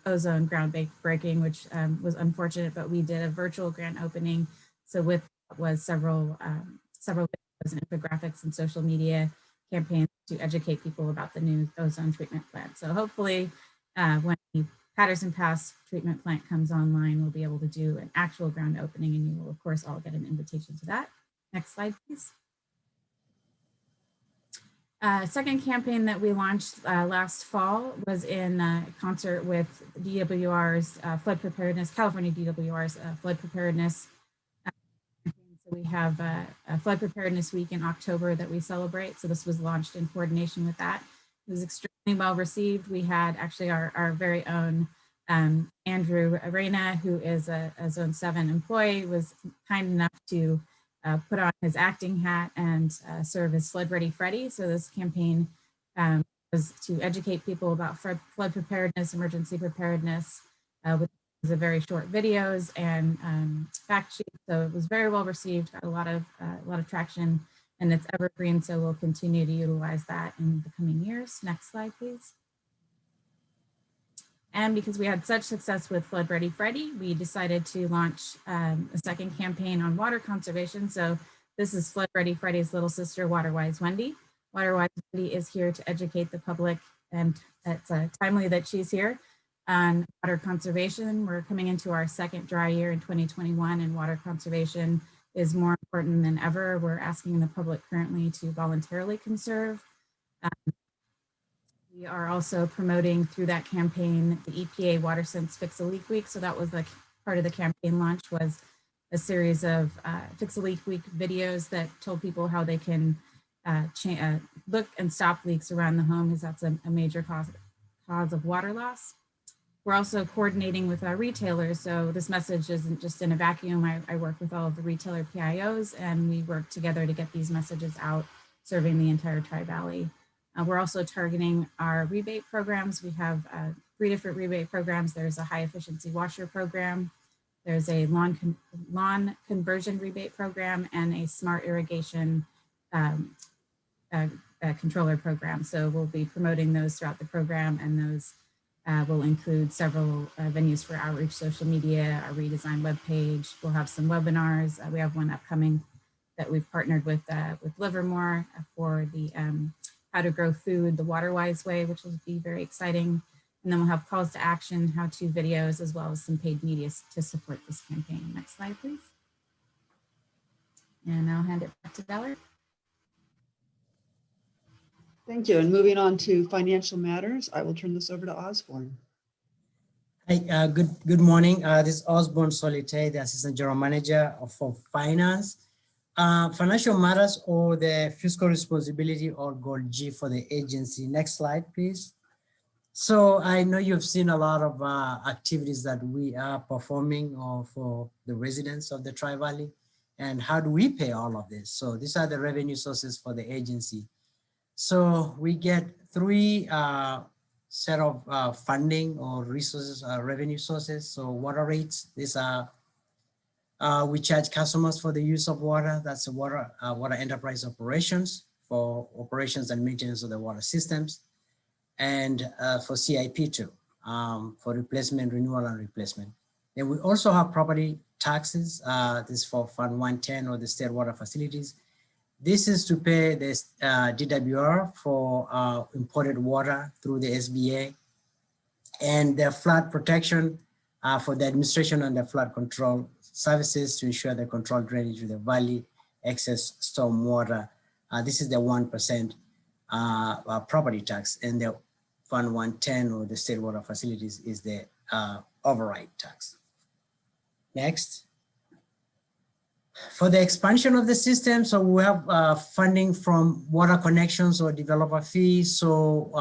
ozone groundbreaking, which was unfortunate, but we did a virtual grand opening. So with was several videos and infographics and social media campaigns to educate people about the new ozone treatment plant. So hopefully when the Patterson Pass treatment plant comes online, we'll be able to do an actual ground opening, and you will of course all get an invitation to that. Next slide, please. Second campaign that we launched last fall was in concert with DWR's flood preparedness, California DWR's flood preparedness. So we have a flood preparedness week in October that we celebrate. So this was launched in coordination with that. It was extremely well received. We had actually our very own Andrew Arena, who is a Zone 7 employee, was kind enough to put on his acting hat and serve as Flood Ready Freddy. So this campaign was to educate people about flood preparedness, emergency preparedness, with a very short videos and fact sheets. So it was very well received, got a lot of traction, and it's evergreen. So we'll continue to utilize that in the coming years. Next slide, please. And because we had such success with Flood Ready Freddy, we decided to launch a second campaign on water conservation. So this is Flood Ready Freddy's little sister, Waterwise Wendy. Waterwise Wendy is here to educate the public, and it's timely that she's here on water conservation. We're coming into our second dry year in 2021, and water conservation is more important than ever. We're asking the public currently to voluntarily conserve. We are also promoting through that campaign the EPA Water Sense Fix a Leak Week. So that was like part of the campaign launch, was a series of Fix a Leak Week videos that told people how they can look and stop leaks around the home, because that's a major cause of water loss. We're also coordinating with our retailers. So this message isn't just in a vacuum. I work with all of the retailer PIOs, and we work together to get these messages out, serving the entire Tri-Valley. We're also targeting our rebate programs. We have 3 different rebate programs. There's a high efficiency washer program, there's a lawn conversion rebate program, and a smart irrigation controller program. So we'll be promoting those throughout the program, and those will include several venues for outreach, social media, our redesigned webpage. We'll have some webinars. We have one upcoming that we've partnered with Livermore for the how to grow food the Waterwise way, which will be very exciting. And then we'll have calls to action, how-to videos, as well as some paid media to support this campaign. Next slide, please. And I'll hand it back to Valerie. Thank you. And moving on to financial matters, I will turn this over to Osborne. Hi, good morning. This is Osborne Solitaire, the Assistant General Manager for Finance. Financial matters, or the fiscal responsibility, or goal G for the agency. Next slide, please. So I know you've seen a lot of activities that we are performing for the residents of the Tri-Valley, and how do we pay all of this? So these are the revenue sources for the agency. So we get 3 set of funding or resources, revenue sources. So water rates, these are, we charge customers for the use of water. That's the water enterprise operations. for operations and maintenance of the water systems, and for CIP too, for replacement, renewal and replacement. Then we also have property taxes. This is for Fund 110 or the state water facilities. This is to pay this DWR for imported water through the SBA, and the flood protection for the administration and the flood control services to ensure the controlled drainage of the valley, excess storm water. This is the 1% property tax, and the Fund 110 or the state water facilities is the override tax. Next. For the expansion of the system, so we have funding from water connections or developer fees. So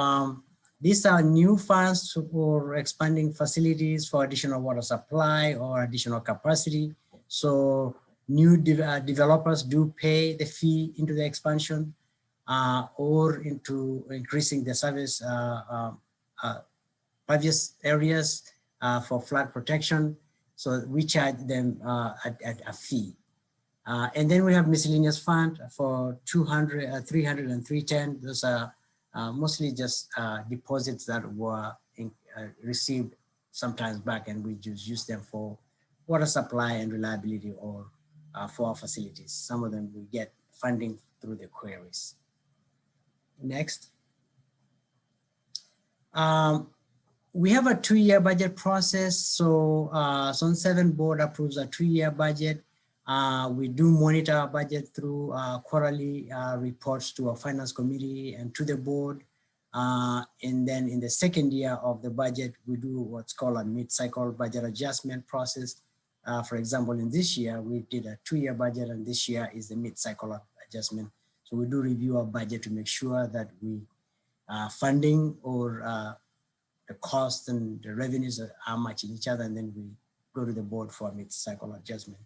these are new funds for expanding facilities for additional water supply or additional capacity. So new developers do pay the fee into the expansion or into increasing the service previous areas for flood protection. So we charge them at a fee. And then we have miscellaneous fund for 200, 300, and 310. Those are mostly just deposits that were received sometimes back, and we just use them for water supply and reliability or for our facilities. Some of them we get funding through the queries. Next. We have a 2-year budget process. So Zone 7 board approves a 2-year budget. We do monitor our budget through quarterly reports to our finance committee and to the board. And then in the second year of the budget, we do what's called a mid-cycle budget adjustment process. For example, in this year, we did a 2-year budget, and this year is the mid-cycle adjustment. So we do review our budget to make sure that we funding or the cost and the revenues are matching each other, and then we go to the board for a mid-cycle adjustment.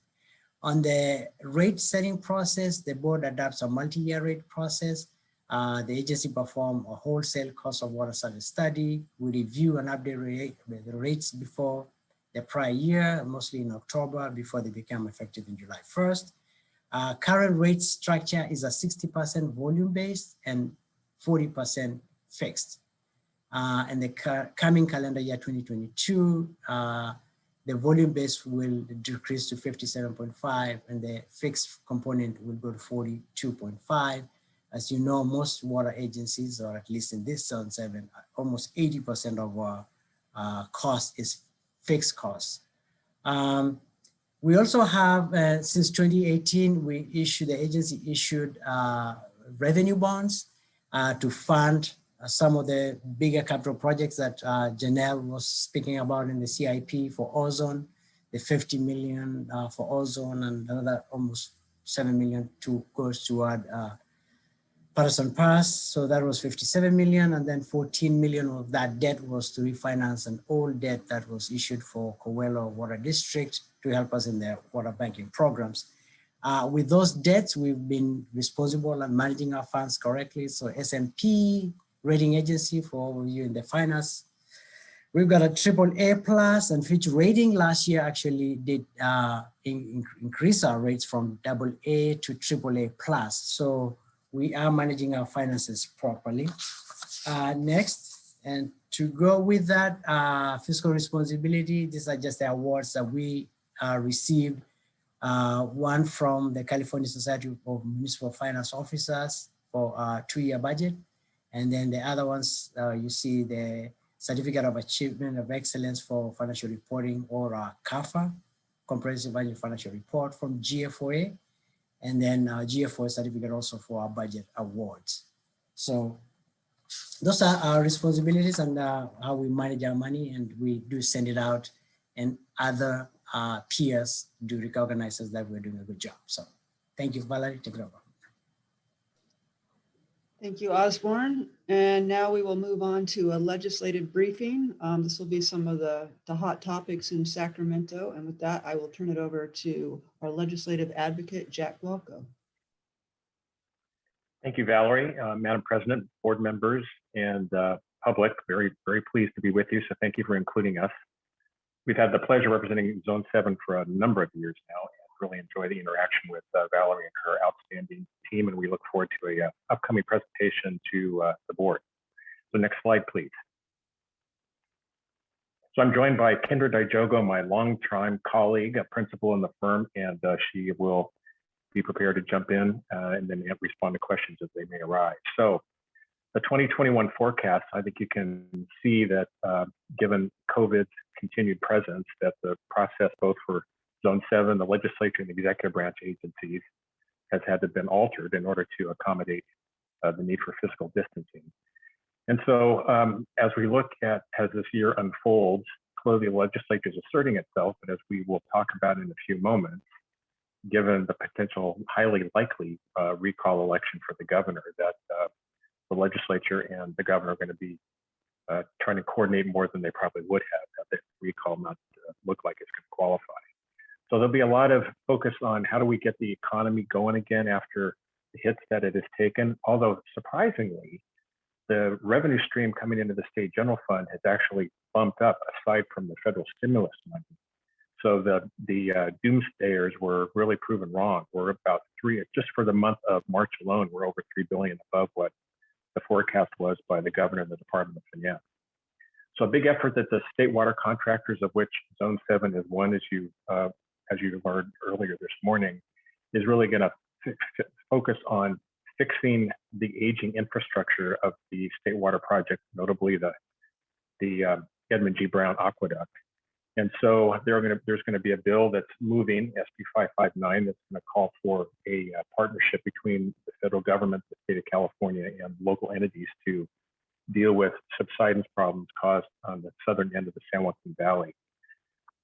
On the rate setting process, the board adopts a multi-year rate process. The agency performs a wholesale cost of water service study. We review and update the rates before the prior year, mostly in October, before they become effective in July 1st. Current rate structure is a 60% volume-based and 40% fixed. And the coming calendar year 2022, the volume base will decrease to 57.5, and the fixed component will go to 42.5. As you know, most water agencies, or at least in this Zone 7, almost 80% of our cost is fixed costs. We also have, since 2018, the agency issued revenue bonds to fund some of the bigger capital projects that Janelle was speaking about in the CIP for ozone, the 50 million for ozone, and another almost 7 million goes toward Patterson Pass. So that was 57 million, and then 14 million of that debt was to refinance an old debt that was issued for Coelho Water District to help us in their water banking programs. With those debts, we've been responsible and managing our funds correctly. So S&P rating agency, for all of you in the finance, we've got a AAA+, and Fitch rating last year actually did increase our rates from AA to AAA+. So we are managing our finances properly. Next, and to go with that, fiscal responsibility, these are just the awards that we received. One from the California Society of Municipal Finance Officers for a 2-year budget. And then the other ones, you see the Certificate of Achievement of Excellence for Financial Reporting, or CAFA, Comprehensive Annual Financial Report from GFOA. And then GFOA certificate also for our budget awards. So those are our responsibilities and how we manage our money, and we do send it out, and other peers do recognize us that we're doing a good job. So thank you, Valerie, take it over. Thank you, Osborne. And now we will move on to a legislative briefing. This will be some of the hot topics in Sacramento. And with that, I will turn it over to our legislative advocate, Jack Walko. Thank you, Valerie, Madam President, board members, and public. Very, very pleased to be with you. So thank you for including us. We've had the pleasure of representing Zone 7 for a number of years now. really enjoy the interaction with Valerie and her outstanding team, and we look forward to a upcoming presentation to the board. So next slide, please. So I'm joined by Kendra Dijogo, my longtime colleague, a principal in the firm, and she will be prepared to jump in and then respond to questions as they may arise. So the 2021 forecast, I think you can see that given COVID's continued presence, that the process both for Zone 7, the legislature and the executive branch agencies has had to been altered in order to accommodate the need for fiscal distancing. And so as we look at, as this year unfolds, clearly the legislature is asserting itself, but as we will talk about in a few moments, given the potential highly likely recall election for the governor, that the legislature and the governor are going to be trying to coordinate more than they probably would have the recall not look like it's going to qualify. So there'll be a lot of focus on how do we get the economy going again after the hits that it has taken, although surprisingly, the revenue stream coming into the state general fund has actually bumped up aside from the federal stimulus money. So the doomsayers were really proven wrong. We're about just for the month of March alone, we're over $3 billion above what the forecast was by the governor and the Department of Finance. So a big effort that the state water contractors, of which Zone 7 is one, as you learned earlier this morning, is really going to focus on fixing the aging infrastructure of the state water project, notably the Edmund G. Brown Aqueduct. And so there's going to be a bill that's moving, SB 559, that's going to call for a partnership between the federal government, the state of California, and local entities to deal with subsidence problems caused on the southern end of the San Joaquin Valley.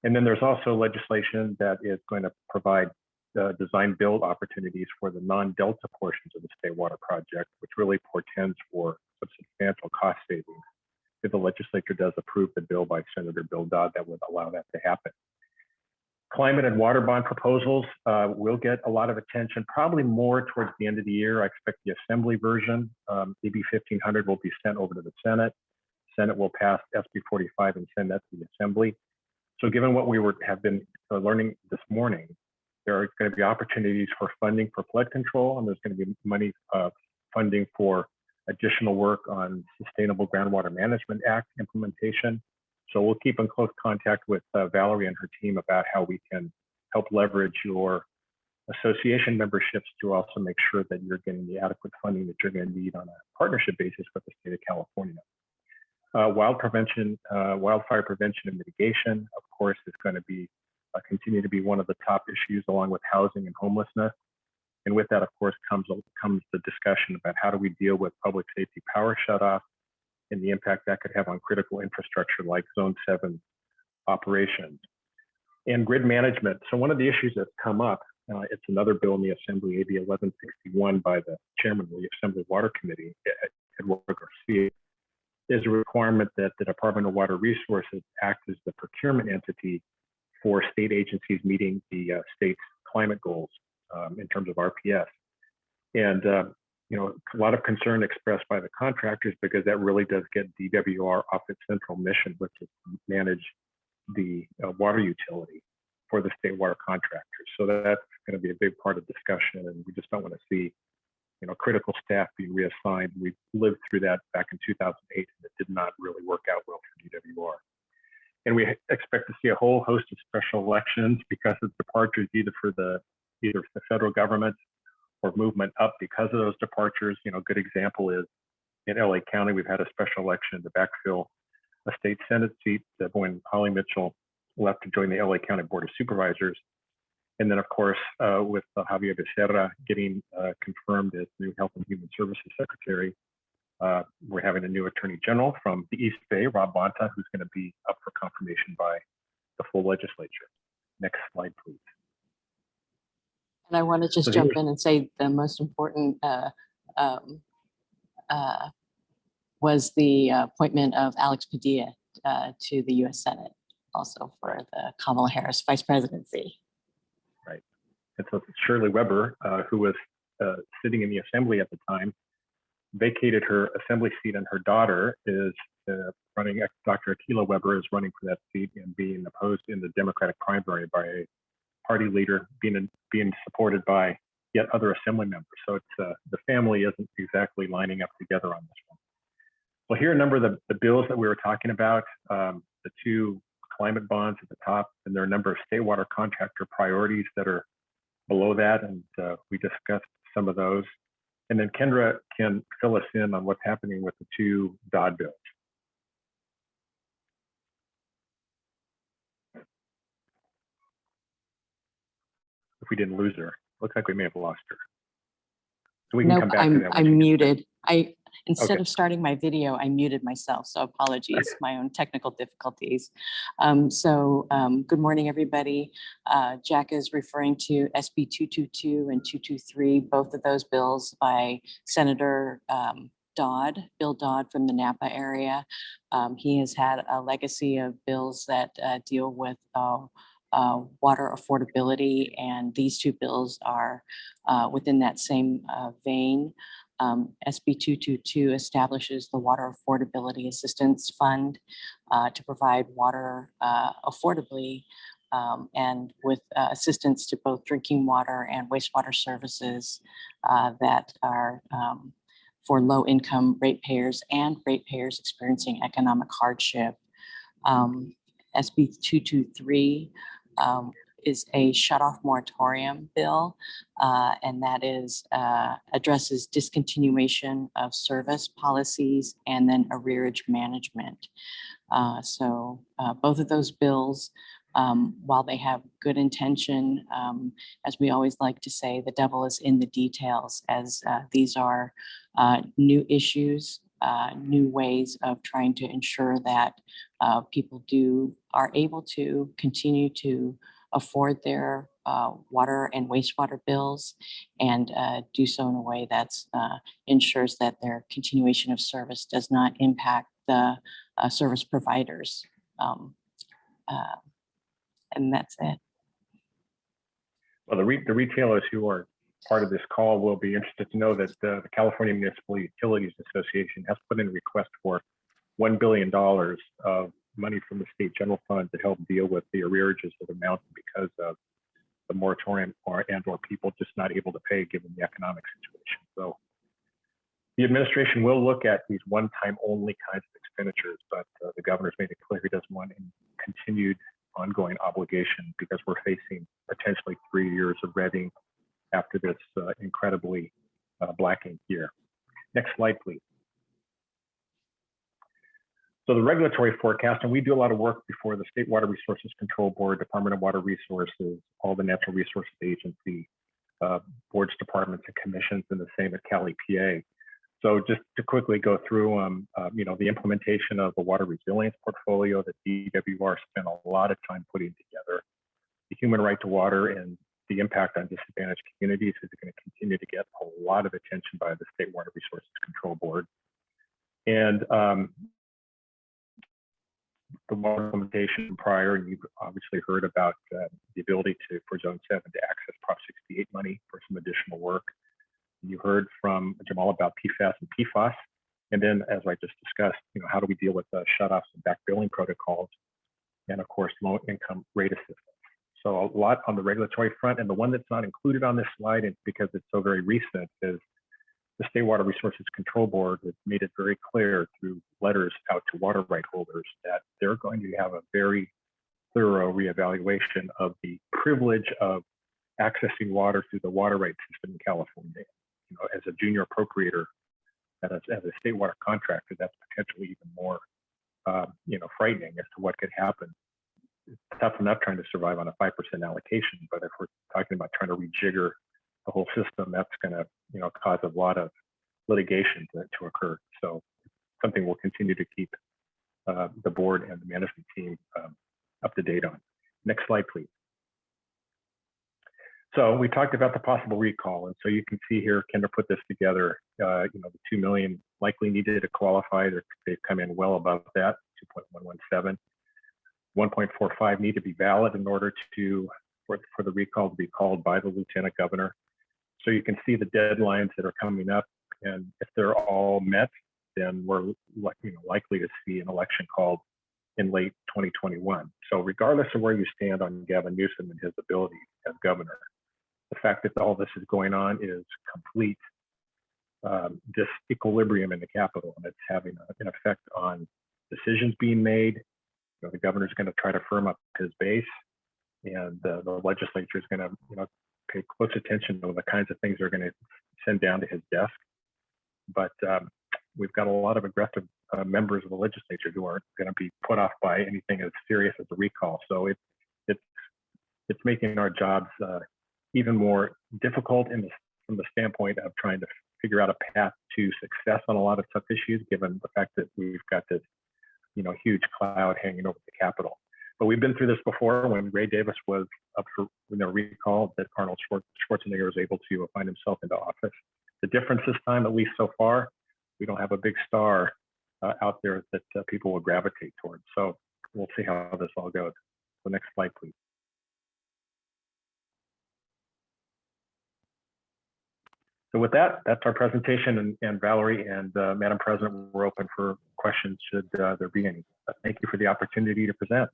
And then there's also legislation that is going to provide design build opportunities for the non-delta portions of the state water project, which really portends for some substantial cost savings. If the legislature does approve the bill by Senator Bill Dodd, that would allow that to happen. Climate and water bond proposals will get a lot of attention, probably more towards the end of the year. I expect the assembly version, AB 1500, will be sent over to the Senate. Senate will pass SB 45 and send that to the Assembly. So given what we have been learning this morning, there are going to be opportunities for funding for flood control, and there's going to be money funding for additional work on Sustainable Groundwater Management Act implementation. So we'll keep in close contact with Valerie and her team about how we can help leverage your association memberships to also make sure that you're getting the adequate funding that you're going to need on a partnership basis with the state of California. Wildfire prevention and mitigation, of course, is going to be continue to be one of the top issues, along with housing and homelessness. And with that, of course, comes the discussion about how do we deal with public safety power shutoff and the impact that could have on critical infrastructure like Zone 7 operations. And grid management. So one of the issues that's come up, it's another bill in the Assembly, AB 1161 by the chairman of the Assembly Water Committee, Eduardo Garcia, is a requirement that the Department of Water Resources act as the procurement entity for state agencies meeting the state's climate goals in terms of RPS. And a lot of concern expressed by the contractors because that really does get DWR off its central mission, which is to manage the water utility for the state water contractors. So that's going to be a big part of discussion, and we just don't want to see critical staff being reassigned. We lived through that back in 2008, and it did not really work out well for DWR. And we expect to see a whole host of special elections because of departures either the federal government or movement up because of those departures. A good example is in LA County, we've had a special election to backfill a state Senate seat when Holly Mitchell left to join the LA County Board of Supervisors. And then, of course, with Javier Becerra getting confirmed as new Health and Human Services Secretary, we're having a new Attorney General from the East Bay, Rob Bonta, who's going to be up for confirmation by the full legislature. Next slide, please. And I want to just jump in and say the most important was the appointment of Alex Padilla to the U.S. Senate, also for the Kamala Harris vice presidency. Right. And so Shirley Weber, who was sitting in the assembly at the time, vacated her assembly seat, and her daughter is running. Dr. Akilah Weber is running for that seat and being opposed in the Democratic primary by party leader being supported by yet other assembly members. So it's the family isn't exactly lining up together on this one. Well, here are a number of the bills that we were talking about, the two climate bonds at the top, and there are a number of state water contractor priorities that are below that, and we discussed some of those. And then Kendra can fill us in on what's happening with the two DOD bills. If we didn't lose her, looks like we may have lost her. So we can Nope, come back to that. when she I'm gets muted. Instead Okay. of starting my video, I muted myself. So apologies, my own technical difficulties. Good morning, everybody. Jack is referring to SB 222 and 223, both of those bills by Senator Bill Dodd from the Napa area. He has had a legacy of bills that deal with water affordability, and these two bills are within that same vein. SB 222 establishes the Water Affordability Assistance Fund to provide water affordably and with assistance to both drinking water and wastewater services that are for low-income ratepayers and ratepayers experiencing economic hardship. SB 223 is a shut-off moratorium bill, and that is addresses discontinuation of service policies and then arrearage management. Both of those bills, while they have good intention, as we always like to say, the devil is in the details, as these are new issues, new ways of trying to ensure that people are able to continue to afford their water and wastewater bills, and do so in a way that ensures that their continuation of service does not impact the service providers. And that's it. Well, the retailers who are part of this call will be interested to know that the California Municipal Utilities Association has put in a request for $1 billion of money from the state general fund to help deal with the arrearages that are mounting because of the moratorium or people just not able to pay given the economic situation. So the administration will look at these one-time only kinds of expenditures, but the governor's made it clear he doesn't want any continued ongoing obligation because we're facing potentially 3 years of redding after this incredibly blacking year. Next slide, please. So the regulatory forecast, and we do a lot of work before the State Water Resources Control Board, Department of Water Resources, all the Natural Resources Agency, boards, departments, and commissions, and the same at Cali, PA. So just to quickly go through, the implementation of the water resilience portfolio that DWR spent a lot of time putting together. The human right to water and the impact on disadvantaged communities is going to continue to get a lot of attention by the State Water Resources Control Board. And the water implementation prior, and you've obviously heard about the ability for Zone 7 to access Prop 68 money for some additional work. You heard from Jamal about PFAS and PFAS. And then, as I just discussed, how do we deal with shutoffs and back billing protocols, and of course, low income rate assistance. So a lot on the regulatory front, and the one that's not included on this slide, and because it's so very recent, is the State Water Resources Control Board has made it very clear through letters out to water right holders that they're going to have a very thorough reevaluation of the privilege of accessing water through the water right system in California. As a junior appropriator, as a state water contractor, that's potentially even more, frightening as to what could happen. It's tough enough trying to survive on a 5% allocation, but if we're talking about trying to rejigger the whole system, that's going to, cause a lot of litigation to occur. So something we'll continue to keep the board and the management team up to date on. Next slide, please. So we talked about the possible recall, and so you can see here, Kendra put this together. The 2 million likely needed to qualify. They've come in well above that, 2.117. 1.45 need to be valid in order for the recall to be called by the lieutenant governor. So you can see the deadlines that are coming up, and if they're all met, then we're likely to see an election called in late 2021. So regardless of where you stand on Gavin Newsom and his ability as governor, the fact that all this is going on is complete disequilibrium in the Capitol, and it's having an effect on decisions being made. You know, the governor's going to try to firm up his base, and the legislature is going to, you know, pay close attention to the kinds of things they're going to send down to his desk. But we've got a lot of aggressive members of the legislature who aren't going to be put off by anything as serious as a recall. So it's making our jobs even more difficult from the standpoint of trying to figure out a path to success on a lot of tough issues, given the fact that we've got this, you know, huge cloud hanging over the Capitol. But we've been through this before when Ray Davis was up for recall, that Arnold Schwarzenegger was able to find himself into office. The difference this time, at least so far, we don't have a big star out there that people will gravitate towards. So we'll see how this all goes. So next slide, please. So with that, that's our presentation, and Valerie and Madam President, we're open for questions should there be any. Thank you for the opportunity to present.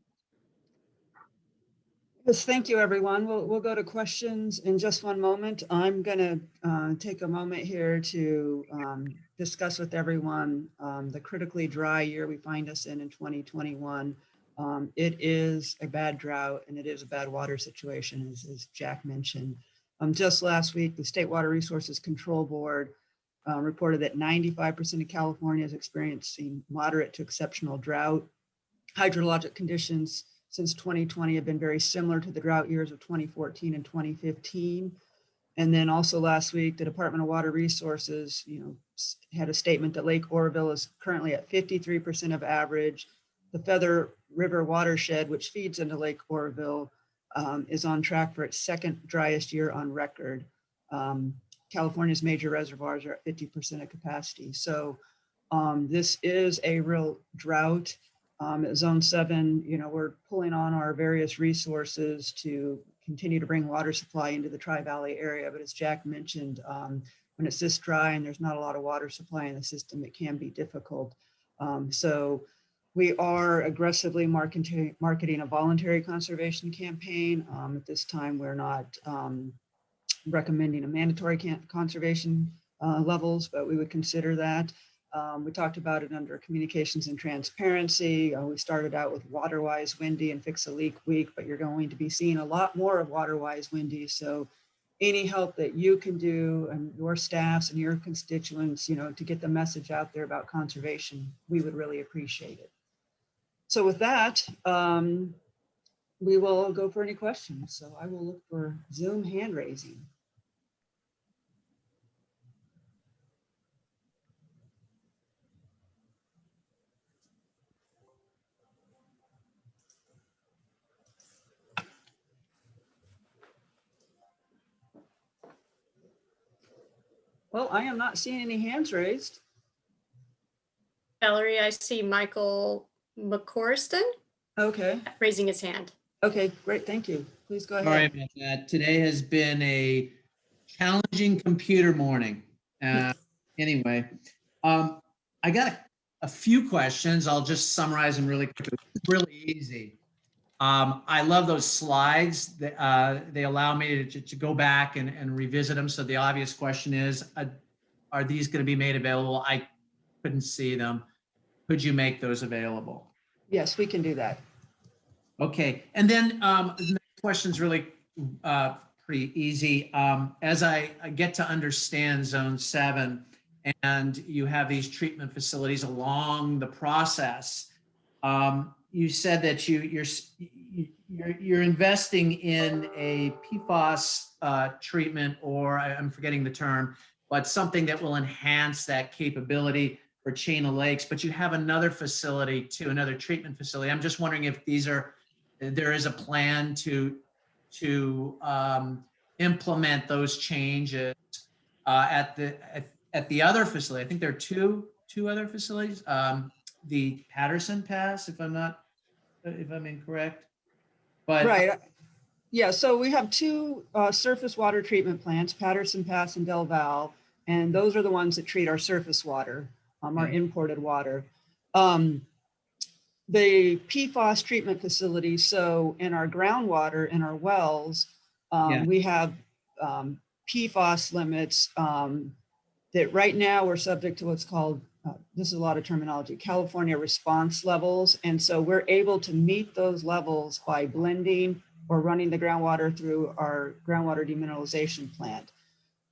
Yes, thank you, everyone. We'll go to questions in just one moment. I'm going to take a moment here to discuss with everyone the critically dry year we find us in 2021. It is a bad drought, and it is a bad water situation, as Jack mentioned. Just last week, the State Water Resources Control Board reported that 95% of California is experiencing moderate to exceptional drought. Hydrologic conditions since 2020 have been very similar to the drought years of 2014 and 2015. And then also last week, the Department of Water Resources, had a statement that Lake Oroville is currently at 53% of average. The Feather River watershed, which feeds into Lake Oroville, is on track for its second driest year on record. California's major reservoirs are at 50% of capacity. So this is a real drought. At Zone 7, we're pulling on our various resources to continue to bring water supply into the Tri-Valley area. But as Jack mentioned, when it's this dry and there's not a lot of water supply in the system, it can be difficult. So we are aggressively marketing a voluntary conservation campaign. At this time, we're not recommending a mandatory conservation levels, but we would consider that. We talked about it under communications and transparency. We started out with Water-Wise Windy and Fix a Leak Week, but you're going to be seeing a lot more of Water-Wise Windy. So any help that you can do, and your staffs and your constituents, to get the message out there about conservation, we would really appreciate it. So with that, we will go for any questions. So I will look for Zoom hand raising. Well, I am not seeing any hands raised. Valerie, I see Michael McCorriston Okay. raising his hand. Okay, great. Thank you. Please go ahead. Sorry about that. Today has been a challenging computer morning. Anyway, I got a few questions. I'll just summarize them really quickly. It's really easy. I love those slides. They allow me to go back and revisit them. So the obvious question is, are these going to be made available? I couldn't see them. Could you make those available? Yes, we can do that. Okay. And then the next question is really pretty easy. As I get to understand Zone 7, and you have these treatment facilities along the process, you said that you're investing in a PFAS treatment, or I'm forgetting the term, but something that will enhance that capability for Chain of Lakes. But you have another facility too, another treatment facility. I'm just wondering if there is a plan to implement those changes at the other facility. I think there are two other facilities. The Patterson Pass, if I'm incorrect. But right. Yeah, so we have two surface water treatment plants, Patterson Pass and Del Val, and those are the ones that treat our surface water, our imported water. the PFAS treatment facilities, so in our groundwater, in our wells, Yeah. we have PFAS limits that right now we're subject to what's called, this is a lot of terminology, California response levels. And so we're able to meet those levels by blending or running the groundwater through our groundwater demineralization plant.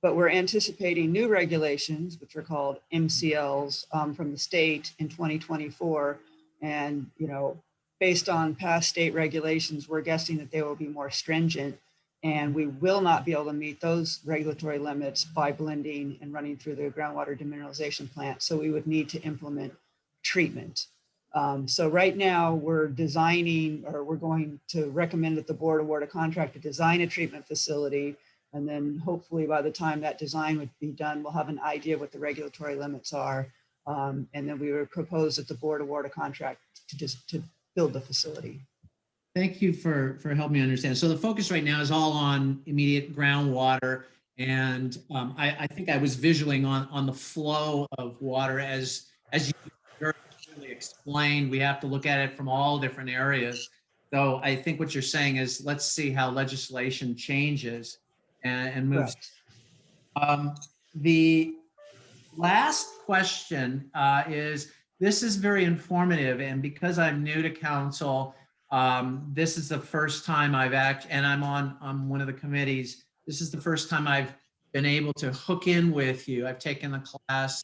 But we're anticipating new regulations, which are called MCLs from the state in 2024. And, based on past state regulations, we're guessing that they will be more stringent, and we will not be able to meet those regulatory limits by blending and running through the groundwater demineralization plant. So we would need to implement treatment. So right now we're designing, or we're going to recommend that the board award a contract to design a treatment facility. And then hopefully by the time that design would be done, we'll have an idea what the regulatory limits are. And then we would propose that the board award a contract to build the facility. Thank you for helping me understand. So the focus right now is all on immediate groundwater. And I think I was visualing on the flow of water as you very clearly explained. We have to look at it from all different areas. So I think what you're saying is, let's see how legislation changes and moves. The last question is, this is very informative, and because I'm new to council, this is the first time and I'm on one of the committees. This is the first time I've been able to hook in with you. I've taken the class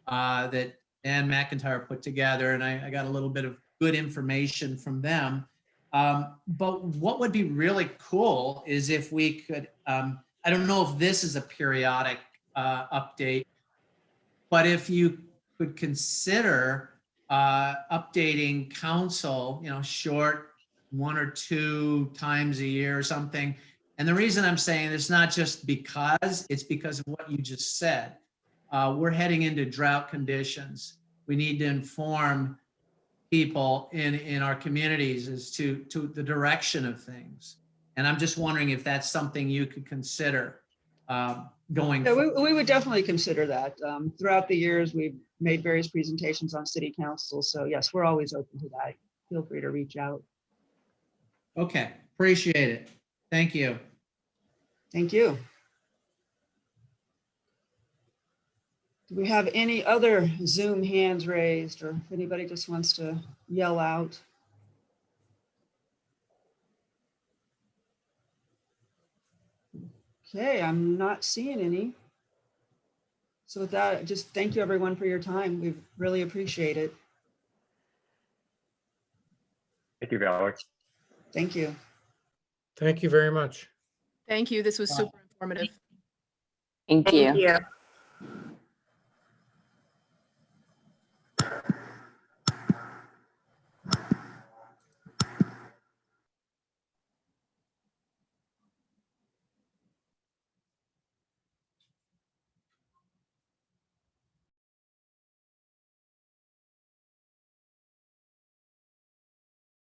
that Dan McIntyre put together, and I got a little bit of good information from them. But what would be really cool is if we could, I don't know if this is a periodic update, but if you could consider updating council, short 1 or 2 times a year or something. And the reason I'm saying it's not just it's because of what you just said. We're heading into drought conditions. We need to inform people in our communities as to the direction of things. And I'm just wondering if that's something you could consider going Yeah, forward. we would definitely consider that. Throughout the years, we've made various presentations on city council. So yes, we're always open to that. Feel free to reach out. Okay, appreciate it. Thank you. Thank you. Do we have any other Zoom hands raised, or if anybody just wants to yell out? Okay, I'm not seeing any. So with that, just thank you everyone for your time. We really appreciate it. Thank you, Valerie. Thank you. Thank you very much. Thank you. This was Wow. super informative. Thank you. Thank you.